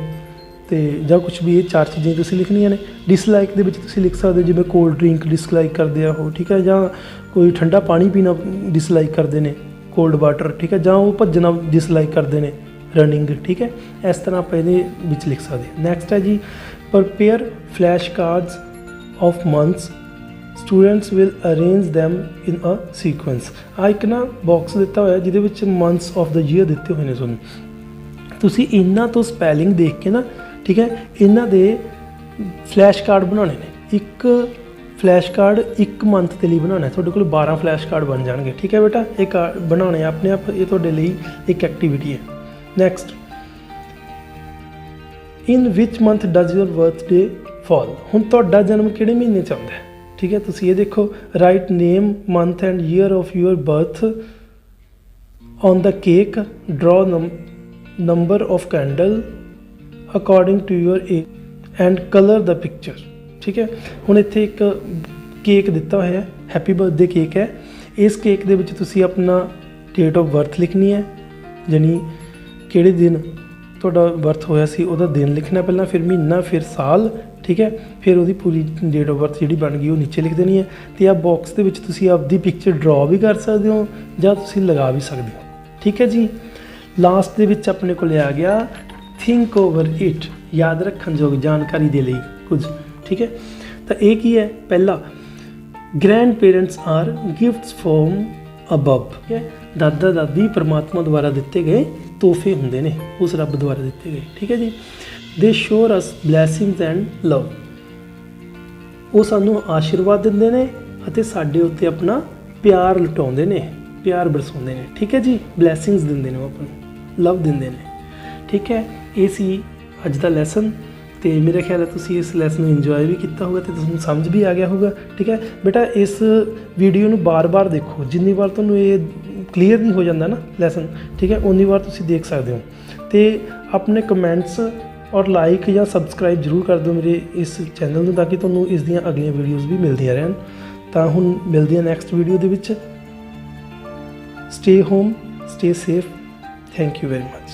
ਤੇ ਜਾਂ ਕੁਛ ਵੀ, ਇਹ 4 ਚੀਜ਼ਾਂ ਤੁਸੀਂ ਲਿਖਣੀਆਂ ਨੇ। ਡਿਸਲਾਈਕ ਦੇ ਵਿੱਚ ਤੁਸੀਂ ਲਿਖ ਸਕਦੇ ਹੋ ਜਿਵੇਂ ਕੋਲਡ ਡਰਿੰਕ ਡਿਸਲਾਈਕ ਕਰਦੇ ਆ ਉਹ, ਠੀਕ ਹੈ, ਜਾਂ ਕੋਈ ਠੰਡਾ ਪਾਣੀ ਪੀਣਾ ਡਿਸਲਾਈਕ ਕਰਦੇ ਨੇ, ਕੋਲਡ ਵਾਟਰ, ਠੀਕ ਹੈ, ਜਾਂ ਉਹ ਭੱਜਣਾ ਡਿਸਲਾਈਕ ਕਰਦੇ ਨੇ, ਰਨਿੰਗ, ਠੀਕ ਹੈ। ਇਸ ਤਰ੍ਹਾਂ ਆਪਾਂ ਇਹਦੇ ਵਿੱਚ ਲਿਖ ਸਕਦੇ ਹਾਂ। ਨੈਕਸਟ ਹੈ ਜੀ prepare flash cards of months, students will arrange them in a sequence. ਆ ਇੱਕ ਨਾ ਬਾਕਸ ਦਿੱਤਾ ਹੋਇਆ ਜਿਹਦੇ ਵਿੱਚ ਮੰਥਸ ਆਫ ਦਾ ਈਅਰ ਦਿੱਤੇ ਹੋਏ ਨੇ ਤੁਹਾਨੂੰ, ਤੁਸੀਂ ਇਹਨਾਂ ਤੋਂ ਸਪੈਲਿੰਗ ਦੇਖ ਕੇ ਨਾ, ਠੀਕ ਹੈ, ਇਹਨਾਂ ਦੇ ਫਲੈਸ਼ ਕਾਰਡ ਬਣਾਉਣੇ ਨੇ। ਇੱਕ ਫਲੈਸ਼ ਕਾਰਡ ਇੱਕ ਮੰਥ ਦੇ ਲਈ ਬਣਾਉਣਾ, ਤੁਹਾਡੇ ਕੋਲ 12 ਫਲੈਸ਼ ਕਾਰਡ ਬਣ ਜਾਣਗੇ, ਠੀਕ ਹੈ ਬੇਟਾ। ਇਹ ਕਾਰਡ ਬਣਾਉਣੇ ਆਪਣੇ ਆਪ, ਇਹ ਤੁਹਾਡੇ ਲਈ ਇੱਕ ਐਕਟੀਵਿਟੀ ਹੈ। Next, in which month does your birthday fall, ਹੁਣ ਤੁਹਾਡਾ ਜਨਮ ਕਿਹੜੇ ਮਹੀਨੇ 'ਚ ਆਉਂਦਾ ਹੈ, ਠੀਕ ਹੈ। ਤੁਸੀਂ ਇਹ ਦੇਖੋ, write name month and year of your birth on the cake, draw number of candle according to your age and colour the picture, ਠੀਕ ਹੈ। ਹੁਣ ਇੱਥੇ ਇੱਕ ਕੇਕ ਦਿੱਤਾ ਹੋਇਆ, ਹੈਪੀ ਬਰਥਡੇ ਕੇਕ ਹੈ। ਇਸ ਕੇਕ ਦੇ ਵਿੱਚ ਤੁਸੀਂ ਆਪਣਾ ਡੇਟ ਆਫ ਬਰਥ ਲਿਖਣੀ ਹੈ, ਯਾਨੀ ਕਿਹੜੇ ਦਿਨ ਤੁਹਾਡਾ ਬਰਥ ਹੋਇਆ ਸੀ ਉਹਦਾ ਦਿਨ ਲਿਖਣਾ ਪਹਿਲਾਂ, ਫਿਰ ਮਹੀਨਾ, ਫਿਰ ਸਾਲ, ਠੀਕ ਹੈ, ਫਿਰ ਉਹਦੀ ਪੂਰੀ ਡੇਟ ਆਫ ਬਰਥ ਜਿਹੜੀ ਬਣ ਗਈ ਉਹ ਨੀਚੇ ਲਿਖ ਦੇਣੀ ਹੈ। ਤੇ ਆ ਬਾਕਸ ਦੇ ਵਿੱਚ ਤੁਸੀਂ ਆਪਦੀ ਪਿਕਚਰ ਡਰਾਅ ਵੀ ਕਰ ਸਕਦੇ ਹੋ ਜਾਂ ਤੁਸੀਂ ਲਗਾ ਵੀ ਸਕਦੇ ਹੋ, ਠੀਕ ਹੈ ਜੀ। ਲਾਸਟ ਦੇ ਵਿੱਚ ਆਪਣੇ ਕੋਲ ਆ ਗਿਆ ਥਿੰਕ ਓਵਰ ਇਟ, ਯਾਦ ਰੱਖਣ ਯੋਗ ਜਾਣਕਾਰੀ ਦੇ ਲਈ ਕੁਝ, ਠੀਕ ਹੈ। ਤਾਂ ਇਹ ਕੀ ਹੈ, ਪਹਿਲਾ grand parents are gifts from above, ਠੀਕ ਹੈ, ਦਾਦਾ ਦਾਦੀ ਪਰਮਾਤਮਾ ਦੁਆਰਾ ਦਿੱਤੇ ਗਏ ਤੋਹਫੇ ਹੁੰਦੇ ਨੇ, ਉਸ ਰੱਬ ਦੁਆਰਾ ਦਿੱਤੇ ਗਏ, ਠੀਕ ਹੈ ਜੀ। ਦੇ ਸ਼ੋਰ ਅਸ ਬਲੈਸਿੰਗਸ ਐਂਡ ਲਵ, ਉਹ ਸਾਨੂੰ ਆਸ਼ੀਰਵਾਦ ਦਿੰਦੇ ਨੇ ਅਤੇ ਸਾਡੇ ਉੱਤੇ ਆਪਣਾ ਪਿਆਰ ਲੁਟਾਉਂਦੇ ਨੇ, ਪਿਆਰ ਬਰਸਾਉਂਦੇ ਨੇ, ਠੀਕ ਹੈ ਜੀ। ਬਲੈਸਿੰਗਸ ਦਿੰਦੇ ਨੇ ਉਹ ਆਪਾਂ ਨੂੰ, ਲਵ ਦਿੰਦੇ ਨੇ, ਠੀਕ ਹੈ। ਇਹ ਸੀ ਅੱਜ ਦਾ ਲੈਸਨ, ਤੇ ਮੇਰਾ ਖਿਆਲ ਹੈ ਤੁਸੀਂ ਇਸ ਲੈਸਨ ਨੂੰ ਇੰਜੋਏ ਵੀ ਕੀਤਾ ਹੋਊਗਾ ਤੇ ਤੁਹਾਨੂੰ ਸਮਝ ਵੀ ਆ ਗਿਆ ਹੋਊਗਾ, ਠੀਕ ਹੈ ਬੇਟਾ। ਇਸ ਵੀਡੀਓ ਨੂੰ ਬਾਰ-ਬਾਰ ਦੇਖੋ, ਜਿੰਨੀ ਵਾਰ ਤੁਹਾਨੂੰ ਇਹ ਕਲੀਅਰ ਨਹੀਂ ਹੋ ਜਾਂਦਾ ਨਾ ਲੈਸਨ, ਠੀਕ ਹੈ, ਉਨੀ ਵਾਰ ਤੁਸੀਂ ਦੇਖ ਸਕਦੇ ਹੋ। ਤੇ ਆਪਣੇ ਕਮੈਂਟਸ ਔਰ ਲਾਈਕ ਜਾਂ ਸਬਸਕ੍ਰਾਈਬ ਜ਼ਰੂਰ ਕਰ ਦਿਓ ਮੇਰੇ ਇਸ ਚੈਨਲ ਨੂੰ, ਤਾਂ ਕਿ ਤੁਹਾਨੂੰ ਇਸ ਦੀਆਂ ਅਗਲੀਆਂ ਵੀਡੀਓਜ਼ ਵੀ ਮਿਲਦੀਆਂ ਰਹਿਣ। ਤਾਂ ਹੁਣ ਮਿਲਦੇ ਹਾਂ ਨੈਕਸਟ ਵੀਡੀਓ ਦੇ ਵਿੱਚ। Stay home, stay safe, thank you very much.